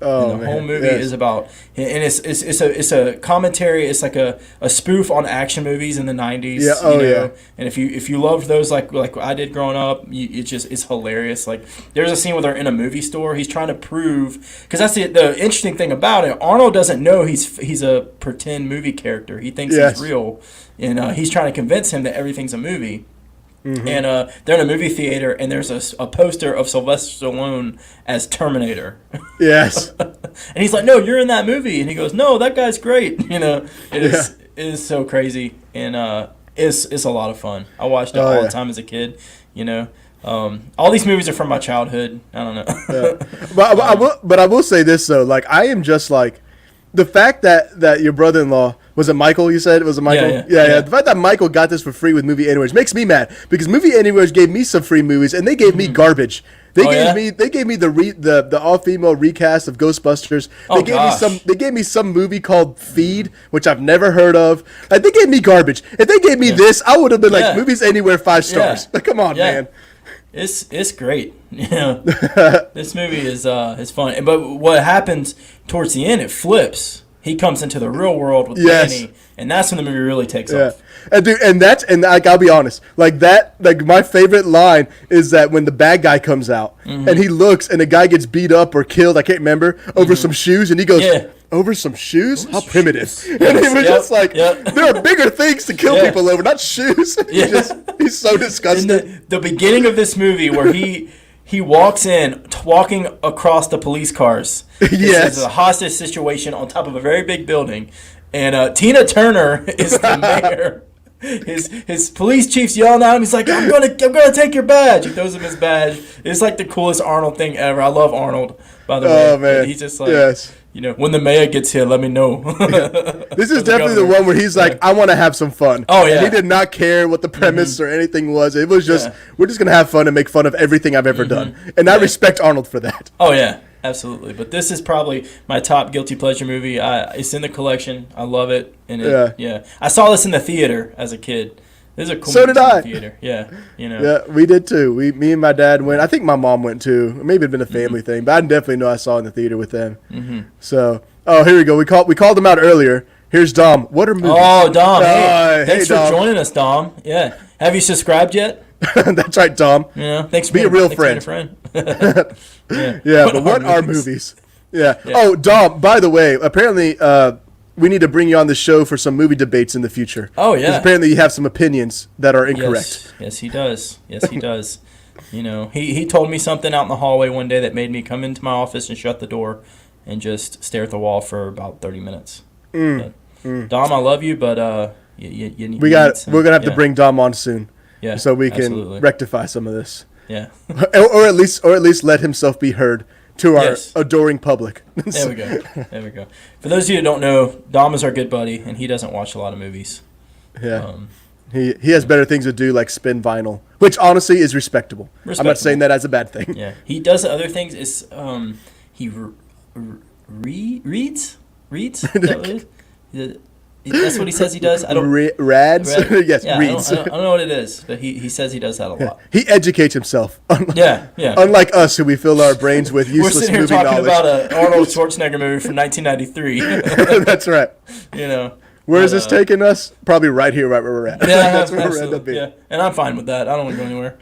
Oh, and the whole movie is about, and it's a commentary. It's like a spoof on action movies in the 90s. Yeah, yeah. And if you loved those like I did growing up, it's hilarious. Like there's a scene where they're in a movie store. He's trying to prove, because that's the interesting thing about it. Arnold doesn't know he's a pretend movie character. He thinks he's real, and he's trying to convince him that everything's a movie. And they're in a movie theater, and there's a poster of Sylvester Stallone as Terminator. Yes. And he's like, "No, you're in that movie." And he goes, "No, that guy's great." It is so crazy, and it's a lot of fun. I watched it all the time as a kid. All these movies are from my childhood. I don't know. But I will say this though, I am just the fact that your brother-in-law, was it Michael, you said? Was it Michael? Yeah. The fact that Michael got this for free with Movie Anywhere makes me mad, because Movie Anywhere gave me some free movies, and they gave me garbage. They gave me the all-female recast of Ghostbusters. They gave me some movie called Feed, which I've never heard of. They gave me garbage. If they gave me this, I would have been like, Movies Anywhere 5 stars. Come on, man. It's great. This movie is fun. But what happens towards the end, it flips. He comes into the real world with Danny, and that's when the movie really takes off. And I'll be honest, my favorite line is that when the bad guy comes out and he looks and the guy gets beat up or killed, I can't remember, over some shoes, and he goes, "Over some shoes? How primitive!" And he was just like, "There are bigger things to kill people over, not shoes." He's so disgusted. In the beginning of this movie, where he walks in, walking across the police cars. It's a hostage situation on top of a very big building, and Tina Turner is the mayor. His police chief's yelling at him. He's like, I'm gonna take your badge." He throws him his badge. It's like the coolest Arnold thing ever. I love Arnold, by the way. Oh man, he's just like, when the mayor gets here, let me know. This is definitely the one where he's like, I want to have some fun. Oh yeah. And he did not care what the premise or anything was. It was just, we're just gonna have fun and make fun of everything I've ever done. And I respect Arnold for that. Oh yeah. Absolutely, but this is probably my top guilty pleasure movie. It's in the collection. I love it, and I saw this in the theater as a kid. This is a cool movie in the theater. Yeah, Yeah, we did too. Me and my dad went. I think my mom went too. Maybe it'd been a family thing, but I definitely know I saw it in the theater with them. So, here we go. We called him out earlier. Here's Dom. What are movies? Oh, Dom. Thanks for joining us, Dom. Yeah. Have you subscribed yet? That's right, Dom. Thanks for being a real friend. But what are movies? Yeah. Oh, Dom, by the way, apparently we need to bring you on the show for some movie debates in the future. Oh, yeah. Because apparently you have some opinions that are incorrect. Yes, he does. He told me something out in the hallway one day that made me come into my office and shut the door and just stare at the wall for about 30 minutes. Dom, I love you, but we're gonna have to bring Dom on soon. So we can rectify some of this. Yeah. or at least let himself be heard, to our Yes. adoring public. There we go. There we go. For those of you who don't know, Dom is our good buddy, and he doesn't watch a lot of movies. Yeah. He has better things to do, like spin vinyl, which honestly is respectable. I'm not saying that as a bad thing. Yeah. He does other things. It's he reads. Is that what it is? That's what he says he does. I don't. Rads? Yes, yeah, reads. I don't know what it is, but he says he does that a lot. He educates himself. Yeah. Unlike us, who we fill our brains with We're useless sitting here movie talking knowledge. about an Arnold Schwarzenegger movie from 1993. That's right. You know. Where is this taking us? Probably right here, right where we're at. Yeah, That's where we're absolutely. end up being. Yeah, and I'm fine with that. I don't want to go anywhere.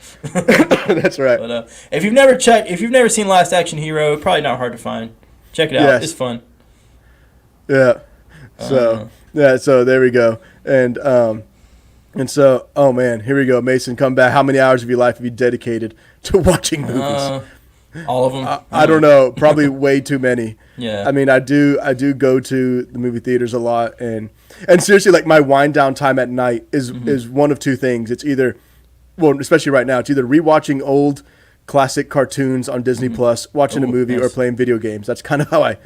That's right. But if you've never seen Last Action Hero, probably not hard to find. Check it out. Yes. It's fun. Yeah. So so there we go. And so, oh man, here we go. Mason, come back. How many hours of your life have you dedicated to watching movies? All of them. I don't know. Probably way too many. Yeah. I mean, I do go to the movie theaters a lot, and seriously, like my wind down time at night is one of two things. It's either, well, especially right now, it's either rewatching old classic cartoons on Disney Plus, watching a movie, or playing video games. That's kind of how I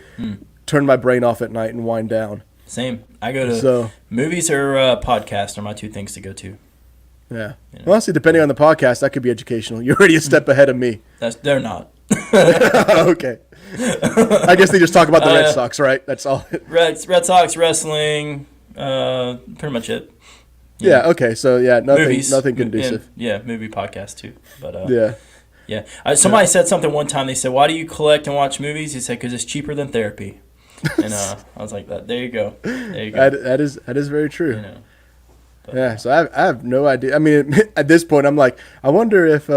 turn my brain off at night and wind down. Same. I go to movies or podcasts are my two things to go to. Yeah. Well, honestly, depending on the podcast, that could be educational. You're already a step ahead of me. They're not. Okay. I guess they just talk about the Red Sox, right? That's all. Red Sox, wrestling, pretty much it. Yeah. Okay. So Movies, nothing conducive. Movie podcast too. But yeah. Somebody said something one time. They said, "Why do you collect and watch movies?" He said, "Because it's cheaper than therapy." And I was like, "That. There you go. There you go." That is very true. You know. But, yeah. So I have no idea. I mean, at this point, I'm like, I wonder if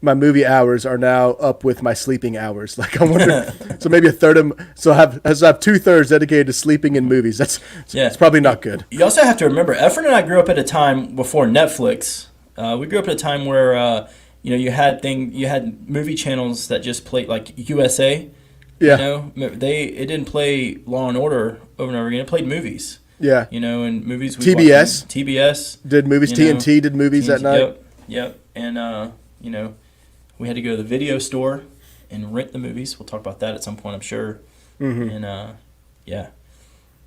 my movie hours are now up with my sleeping hours. Like, I wonder. So maybe a third of so I have 2/3 dedicated to sleeping and movies. It's probably not good. You also have to remember, Efren and I grew up at a time before Netflix. We grew up at a time where you had movie channels that just played, like USA. Yeah. It didn't play Law and Order over and over again. It played movies. Yeah. And movies. TBS. TBS Did movies. TNT did movies that night. Yep. And we had to go to the video store and rent the movies. We'll talk about that at some point, I'm sure. Mm-hmm. And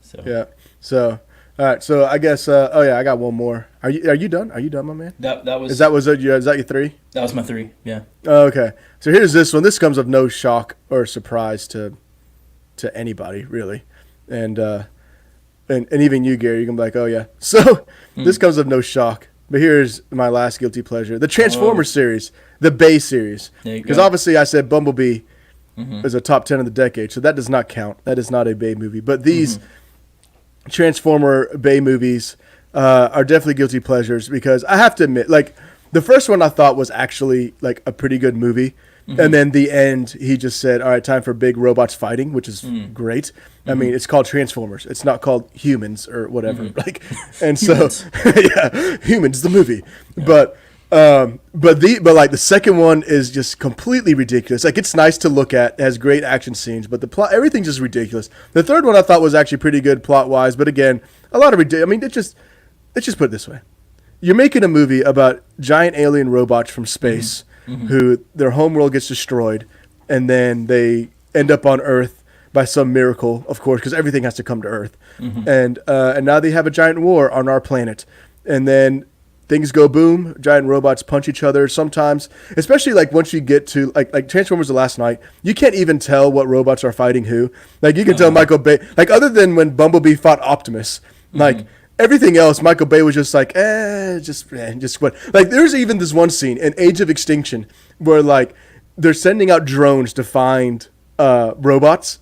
So. Yeah. So. All right, so I guess. I got one more. Are you done? Are you done, my man? That was. Is that your 3? That was my 3. Yeah. Okay, so here's this one. This comes of no shock or surprise to anybody, really, and even you, Gary. You can be like, oh yeah. So this comes of no shock. But here's my last guilty pleasure: the Transformers series, the Bay series. Because obviously, I said Bumblebee is a top 10 of the decade, so that does not count. That is not a Bay movie. But these. Transformer Bay movies are definitely guilty pleasures, because I have to admit, like, the first one I thought was actually like a pretty good movie, and then the end he just said, all right, time for big robots fighting, which is great. I mean, it's called Transformers, it's not called Humans or whatever. Like, and so yeah, Humans the movie. But the second one is just completely ridiculous. Like, it's nice to look at, it has great action scenes, but the plot, everything's just ridiculous. The third one I thought was actually pretty good plot wise, but again, a lot of I mean, let's just put it this way: you're making a movie about giant alien robots from space who their homeworld gets destroyed, and then they end up on Earth by some miracle, of course, because everything has to come to Earth, and now they have a giant war on our planet, and then. Things go boom, giant robots punch each other sometimes, especially like once you get to like Transformers the Last Night, you can't even tell what robots are fighting who. Like, you can tell Michael Bay, like, other than when Bumblebee fought Optimus, like everything else, Michael Bay was just like, just what. Like, there's even this one scene in Age of Extinction where like they're sending out drones to find robots.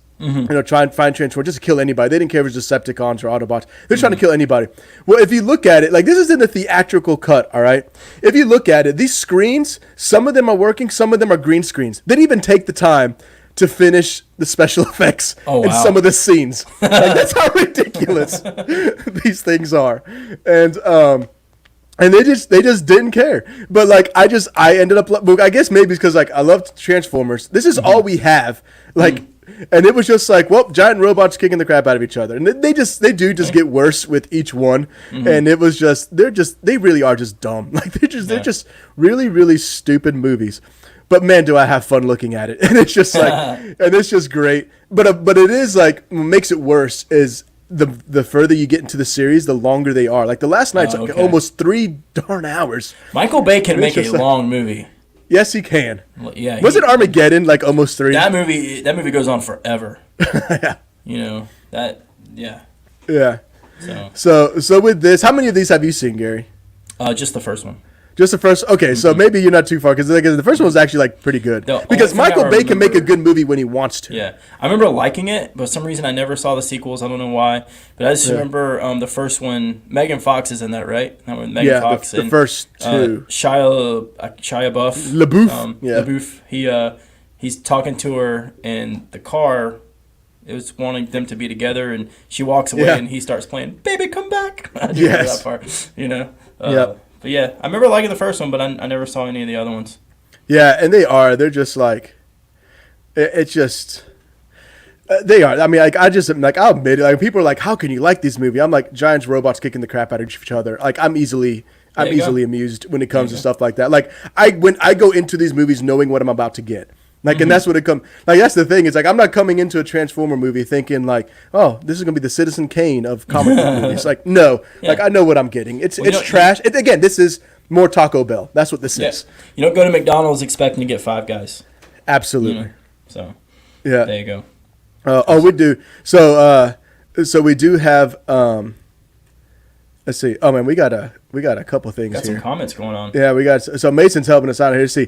Try and find Transformers just to kill anybody. They didn't care if it was Decepticons or Autobots. They're trying to kill anybody. Well, if you look at it, like, this is in the theatrical cut, all right? If you look at it, these screens, some of them are working, some of them are green screens. They didn't even take the time to finish the special effects in some of the scenes. Like, that's how ridiculous these things are. And they just didn't care. But like, I ended up, I guess maybe because like I loved Transformers. This is all we have. Like, and it was just like, well, giant robots kicking the crap out of each other, and they do get worse with each one. And it was they really are just dumb. Like, they're just really, really stupid movies. but man, do I have fun looking at it. And it's just like, and it's just great. But it is like, what makes it worse is the further you get into the series, the longer they are. Like the last night's like almost 3 darn hours. Michael Bay can make a long movie. Yes, he can. Yeah. Was it Armageddon like almost 3? That movie goes on forever. Yeah. You know, that, yeah. Yeah. So with this, how many of these have you seen, Gary? Just the first one. Just the first. Okay, so maybe you're not too far because the first one was actually like pretty good. Because Michael Bay can make a good movie when he wants to. Yeah, I remember liking it, but for some reason I never saw the sequels. I don't know why, but I just remember the first one. Megan Fox is in that, right? That was Megan Fox. The first two. Shia LaBeouf. LaBeouf. He's talking to her in the car. It was wanting them to be together, and she walks away, and he starts playing "Baby, Come Back." I do remember that part. You know. But yeah, I remember liking the first one, but I never saw any of the other ones. Yeah, and they're just like, it's just, they are. I mean, like, I'll admit it. Like, people are like, how can you like this movie? I'm like, giants, robots kicking the crap out of each other. Like, I'm easily amused when it comes to stuff like that. Like, when I go into these movies knowing what I'm about to get. Like, and that's what it comes. Like, that's the thing. It's like, I'm not coming into a Transformer movie thinking like, oh, this is gonna be the Citizen Kane of comic book movies. Like, no. Yeah. Like, I know what I'm getting. It's trash. Again, this is more Taco Bell. That's what this is. You don't go to McDonald's expecting to get Five Guys. Absolutely. You know? So. Yeah. There you go. We do. So we do have. Let's see. Oh man, we got a couple things here. Got some comments going on. Yeah, we got. So Mason's helping us out here. See.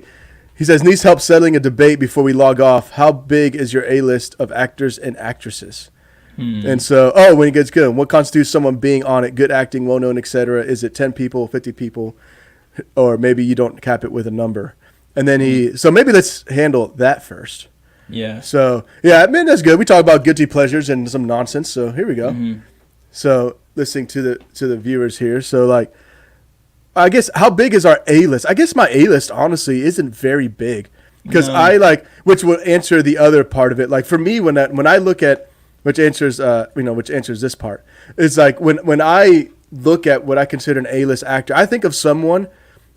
He says, needs help settling a debate before we log off. How big is your A-list of actors and actresses? And so, when it gets good, what constitutes someone being on it? Good acting, well-known, etc. Is it 10 people, 50 people? Or maybe you don't cap it with a number. And then so maybe let's handle that first. Yeah. So, yeah, I mean, that's good. We talk about guilty pleasures and some nonsense. So here we go. So listening to the viewers here. So like, I guess, how big is our A-list? I guess my A-list, honestly, isn't very big. Because which will answer the other part of it. Like, for me, when I look at, which answers this part, it's like, when I look at what I consider an A-list actor, I think of someone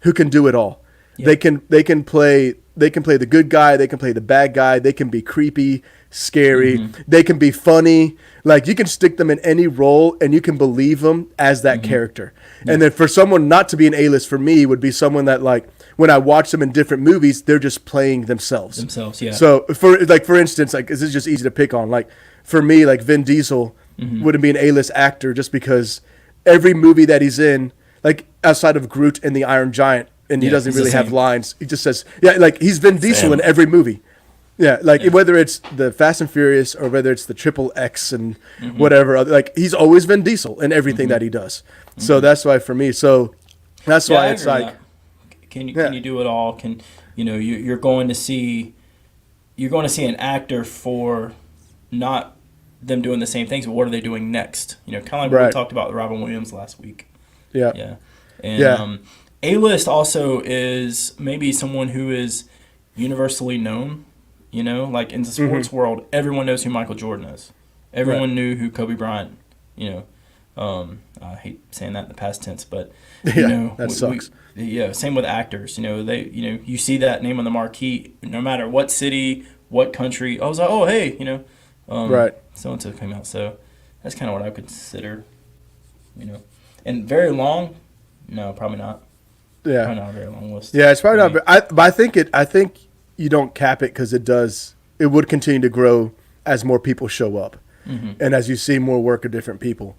who can do it all. Yeah. They can play the good guy, they can play the bad guy, they can be creepy, scary, they can be funny. Like, you can stick them in any role and you can believe them as that character. Yeah. And then for someone not to be an A-list for me would be someone that, like, when I watch them in different movies, they're just playing themselves. Yeah. So for instance, like, this is just easy to pick on. Like, for me, like, Vin Diesel wouldn't be an A-list actor just because every movie that he's in, like, outside of Groot and the Iron Giant, and he doesn't really have lines. He just says, like, he's Vin Diesel in every movie. Yeah, like, whether it's the Fast and Furious or whether it's the Triple X and whatever, like, he's always Vin Diesel in everything that he does. So that's why for me. So that's why it's like, can you do it all? You're going to see an actor for not them doing the same things, but what are they doing next? Kind of like what we talked about with Robin Williams last week. Yeah. Yeah. And A-list also is maybe someone who is universally known. Like in the sports world, everyone knows who Michael Jordan is. Everyone knew who Kobe Bryant. I hate saying that in the past tense, but that sucks. Same with actors. You see that name on the marquee, no matter what city, what country. I was like, oh hey, right. So and so came out. So that's kind of what I would consider. And very long, no, probably not. Yeah, probably not a very long list. Yeah, it's probably not. But I think you don't cap it because it would continue to grow as more people show up and as you see more work of different people.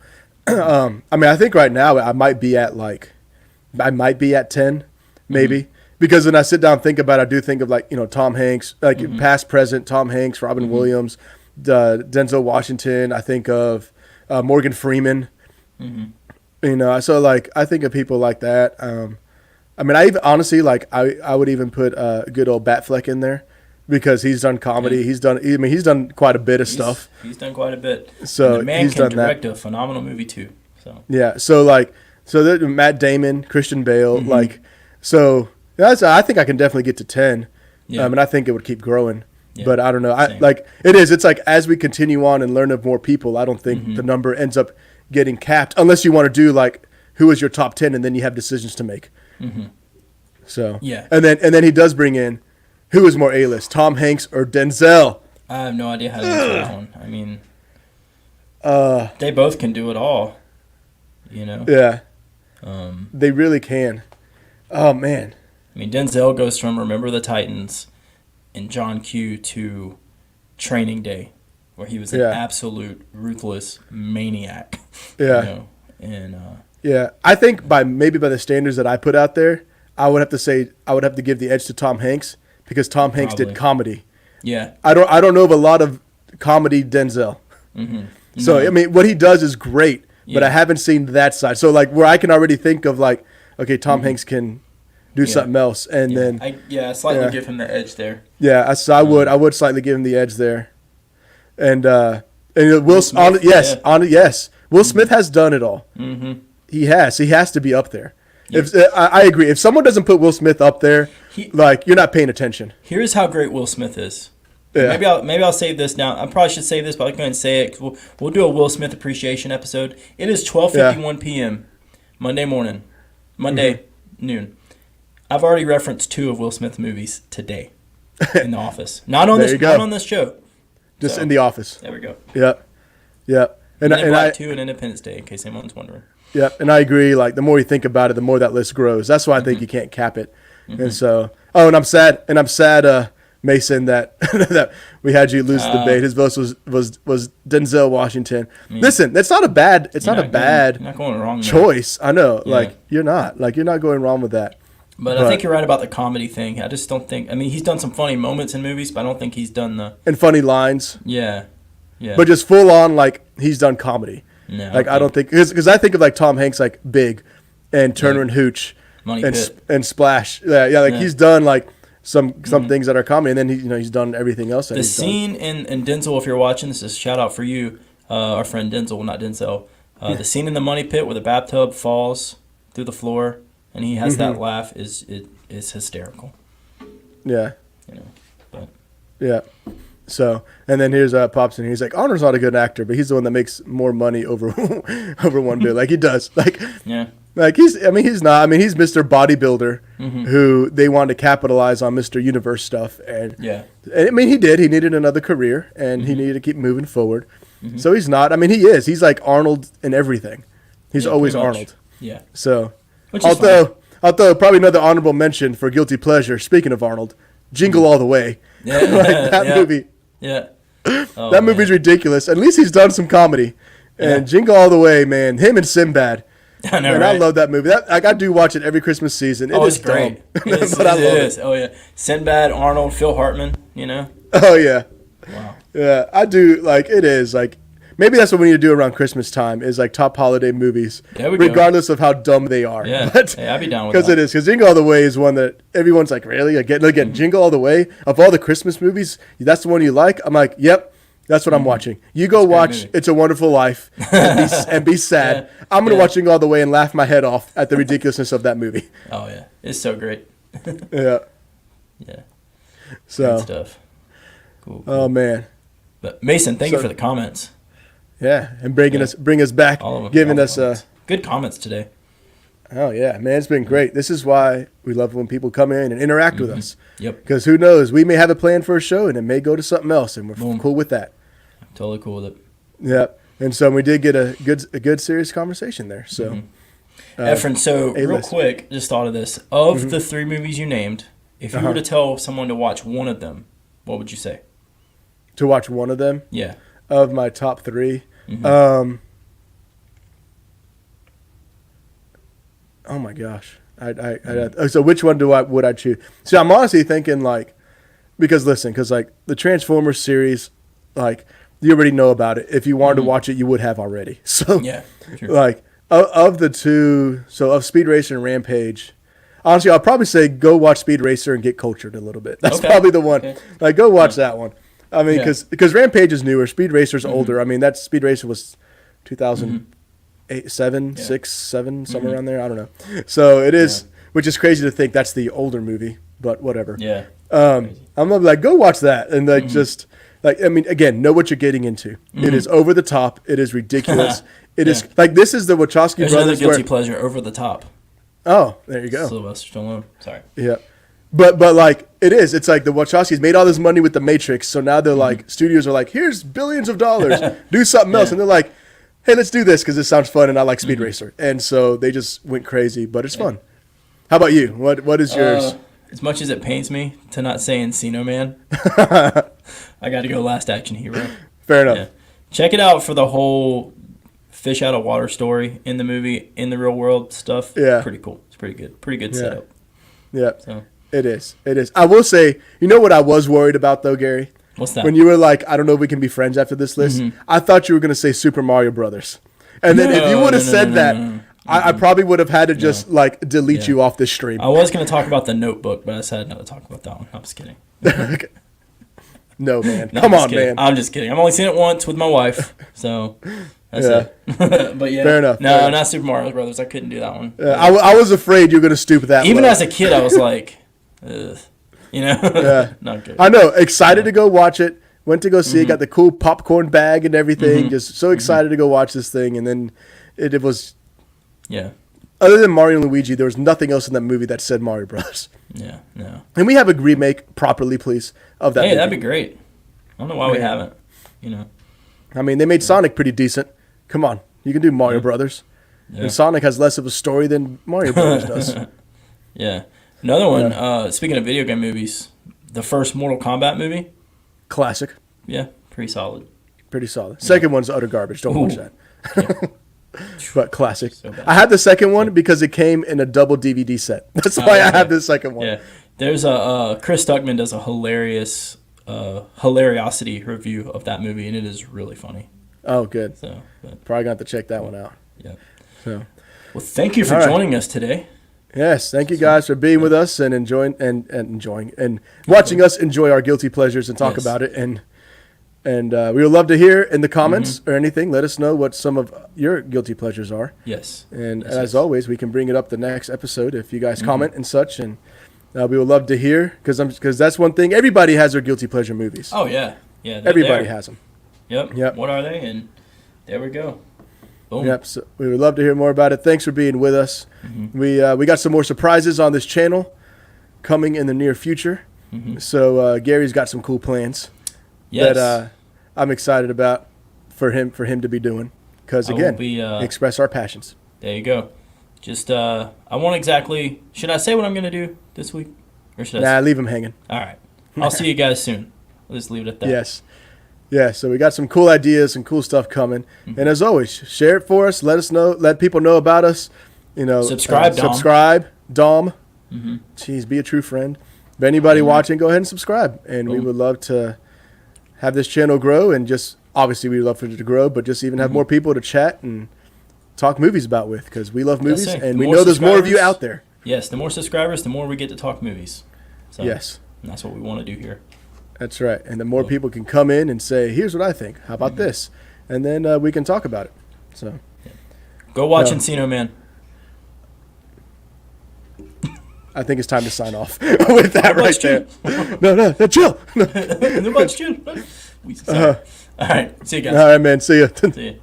I mean, I think right now I might be at 10 maybe because when I sit down and think about it, I do think of like, Tom Hanks, like past, present, Tom Hanks, Robin Williams, Denzel Washington. I think of Morgan Freeman, so like I think of people like that. I mean, I even honestly I would even put good old Batfleck in there because he's done comedy. Yeah. He's done quite a bit of stuff. He's done quite a bit. So and the man can direct a phenomenal movie too. So yeah, so Matt Damon, Christian Bale, I think I can definitely get to 10. Yeah. And I think it would keep growing. Yeah. But I don't know. It's like as we continue on and learn of more people, I don't think the number ends up getting capped unless you want to do like who is your top 10 and then you have decisions to make. So yeah, and then he does bring in Who is more A-list, Tom Hanks or Denzel? I have no idea how to answer that one. I mean, they both can do it all. You know. Yeah. Um, They really can. Oh man. I mean, Denzel goes from Remember the Titans and John Q to Training Day, where he was an Yeah. absolute ruthless maniac. Yeah. You know? And Yeah. I think by the standards that I put out there, I would have to give the edge to Tom Hanks because Tom Hanks did Probably. comedy. yeah. I don't know of a lot of comedy Denzel. Mm-hmm. So I mean, what he does is great, but Yeah. I haven't seen that side. So like where I can already think of like, okay, Tom Hanks can do Yeah. something else, and then I slightly Yeah. give him the edge there. yeah, so I would slightly give him the edge there, and Will Smith, yes, Will Smith has done it all. Mm-hmm. He has to be up there. If I agree, if someone doesn't put Will Smith up there, like you're not paying attention. Here's how great Will Smith is. Yeah. Maybe I'll save this now. I probably should save this, but I'll go ahead and say it. 'Cause we'll do a Will Smith appreciation episode. It is 12:51 p.m. Monday morning, Monday noon. I've already referenced 2 of Will Smith's movies today in the office. Not on There this. you go. Not on this show. Just So, in the office. There we go. Yep. And then Black I 2 and Independence Day, in case anyone's wondering. yeah, and I agree. Like the more you think about it, the more that list grows. That's why I think you can't cap it. And so, and I'm sad, Mason, that that we had you lose the debate. His vote was Denzel Washington. Listen, that's not a bad. It's not a bad You're not going wrong there. choice. I know. Yeah. Like you're not going wrong with that. But I think you're right about the comedy thing. I just don't think. I mean, he's done some funny moments in movies, but I don't think he's done the. And funny lines, Yeah. but just full on like he's done comedy. No, Like I don't think because I think of like Tom Hanks like Big, and Turner and Hooch, Money and Pit. and Splash. Yeah, like Yeah. Mm-hmm. he's done like some things that are comedy, and then he's done everything else. That The he's done. scene in Denzel, if you're watching, this is a shout out for you, our friend Denzel, not Denzel. The scene in the Money Pit where the bathtub falls through the floor and he has that laugh is hysterical. Yeah. You know, but Yeah. So, and then here's Pops, and he's like, Arnold's not a good actor, but he's the one that makes more money over over one bill. Like he does. yeah, He's not. I mean, he's Mr. Bodybuilder who they wanted to capitalize on Mr. Universe stuff, and yeah, I mean, he did. He needed another career, and he needed to keep moving forward. So he's not. I mean, he is. He's like Arnold in everything. He's Yeah, always pretty much. Arnold. yeah. So, Which is although probably another honorable mention for guilty pleasure. Speaking of Arnold, Jingle All the Way. Yeah, Like that yeah, movie. Yeah. Oh, That movie's man. ridiculous. At least he's done some comedy. And Yeah. Jingle All the Way, man. Him and Sinbad. I know, And right? I love that movie. I do watch it every Christmas season. Oh, It is it's great. dumb. It is, But I love it is. Oh yeah, Sinbad, Arnold, Phil Hartman. You know. Oh yeah. Wow. Yeah, I do. Like it is like maybe that's what we need to do around Christmas time is like top holiday movies, There we go. regardless of how dumb they are. Yeah. But, Hey, I'd be down with because that. it is because Jingle All the Way is one that everyone's like really again Jingle All the Way of all the Christmas movies that's the one you like. I'm like yep. That's what I'm watching. You go watch movie. It's a Wonderful Life and be sad. Yeah. I'm going to Yeah. watch Jingle All the Way and laugh my head off at the ridiculousness of that movie. Oh yeah, it's so great. Yeah. Yeah. Good So, stuff. Cool. oh man. But Mason, thank you So- for the comments. Yeah, and bring Yeah. us back, All of them. giving all us the comments. Good comments today. Oh yeah, man, it's been great. This is why we love when people come in and interact with us. Yep. Because who knows, we may have a plan for a show and it may go to something else, and we're Boom. cool with that. Totally cool with it. Yeah, and so we did get a good serious conversation there. So Efren, so real A-list. quick, just thought of this. Of the 3 movies you named, if you were to tell someone to watch one of them, what would you say? to watch one of them Yeah. of my top 3. Mhm. Oh my gosh, so which one would I choose? See, I'm honestly thinking like because like the Transformers series, like you already know about it. If you wanted to watch it, you would have already. So Yeah. Sure. like of the two, so of Speed Racer and Rampage, honestly, I'll probably say go watch Speed Racer and get cultured a little bit. That's Okay. probably the one. Okay. Like go watch that one. I mean, Yeah. because Rampage is newer, Speed Racer's older. I mean, that Speed Racer was 2008, 7, 6, 7, somewhere around there. I don't know. So it is, which is crazy to think that's the older movie, but whatever. Yeah. I'm gonna be like, go watch that, and like just like I mean, again, know what you're getting into. It is over the top. It is ridiculous. It is like this is the Wachowski There's another brothers. guilty Where, pleasure, Over the Top. oh, there you go. Sylvester Stallone. Sorry. Yeah, but like It is. It's like the Wachowskis made all this money with The Matrix, so now they're like, studios are like, here's billions of dollars, do something else, and they're like, hey, let's do this because this sounds fun, and I like Speed Racer, and so they just went crazy, but it's fun. How about you? What is yours? As much as it pains me to not say Encino Man, I got to go Last Action Hero. Fair enough. Yeah. Check it out for the whole fish out of water story in the movie, in the real world stuff. Yeah. Pretty cool. It's pretty good. Pretty good setup. Yeah. So. It is. It is. I will say, you know what I was worried about though, Gary? What's that? When you were like, I don't know if we can be friends after this list. I thought you were going to say Super Mario Brothers. And then if you would have said that, I probably would have had to just like delete you off this stream. I was going to talk about The Notebook, but I decided not to talk about that one. I'm just kidding. No, man. No, Come on, kidding. man. I'm just kidding. I've only seen it once with my wife, so that's it. But yeah, Fair enough. No, Fair enough. not Super Mario Brothers. I couldn't do that one. I was afraid you were going to stoop that Even low. as a kid, I was like, ugh, Yeah. not good. I know. Excited to go watch it. Went to go see it. Got the cool popcorn bag and everything. Just so excited to go watch this thing. And then it was, Yeah, other than Mario and Luigi, there was nothing else in that movie that said Mario Brothers. yeah, no. And we have a remake properly, please, of that Hey, movie. that'd be great. I don't know why we Yeah. haven't. You know, I mean, they made Sonic pretty decent. Come on. You can do Mario Brothers. Yeah. And Sonic has less of a story than Mario Brothers does. yeah. Another one. Speaking of video game movies, the first Mortal Kombat movie. Classic. Yeah, pretty solid. Pretty solid. Second one's utter garbage. Don't watch Ooh. that. But classic. So bad. I had the second one because it came in a double DVD set. That's why I okay. have the second one. Yeah, there's a Chris Stuckman does a hilarious hilariosity review of that movie, and it is really funny. Oh, good. So, but, Probably going to have to check that one out. yeah. So, Well, thank you for All right. joining us today. yes, thank you guys for being with us and enjoying and watching us enjoy our guilty pleasures and talk Yes. about it. And we would love to hear in the comments or anything. Let us know what some of your guilty pleasures are. Yes. And Yes, as yes. always, we can bring it up the next episode if you guys comment and such. And we would love to hear because that's one thing. Everybody has their guilty pleasure movies. Oh yeah, yeah. they're Everybody there. has them. Yep. Yep. What are they? And there we go. Boom. Yep. So we would love to hear more about it. Thanks for being with us. We got some more surprises on this channel coming in the near future. So Gary's got some cool plans Yes. that I'm excited about for him to be doing. Because I will again, be, express our passions. There you go. Just I won't exactly. Should I say what I'm gonna do this week, or should I? Nah, leave him hanging. All right. I'll see you guys soon. I'll just leave it at that. Yes. Yeah, so we got some cool ideas and cool stuff coming. And as always, share it for us. Let us know. Let people know about us. You know, Subscribe, Dom. Subscribe, Dom. Jeez, be a true friend. If anybody watching, go ahead and subscribe. And we Boom. would love to have this channel grow. And just, obviously, we'd love for it to grow, but just even have more people to chat and talk movies about with. Because we love movies, it. and The we more know there's more of you subscribers- out there. Yes. The more subscribers, the more we get to talk movies. So, Yes. and that's what we want to do here. That's right. And the more people can come in and say, here's what I think. How about this? And then we can talk about it. So, Go watch Yeah. Encino Man. I think it's time to sign off with that right there. No, chill. No, watch you. Sorry. All right. See you guys. All right, man. See ya. See you.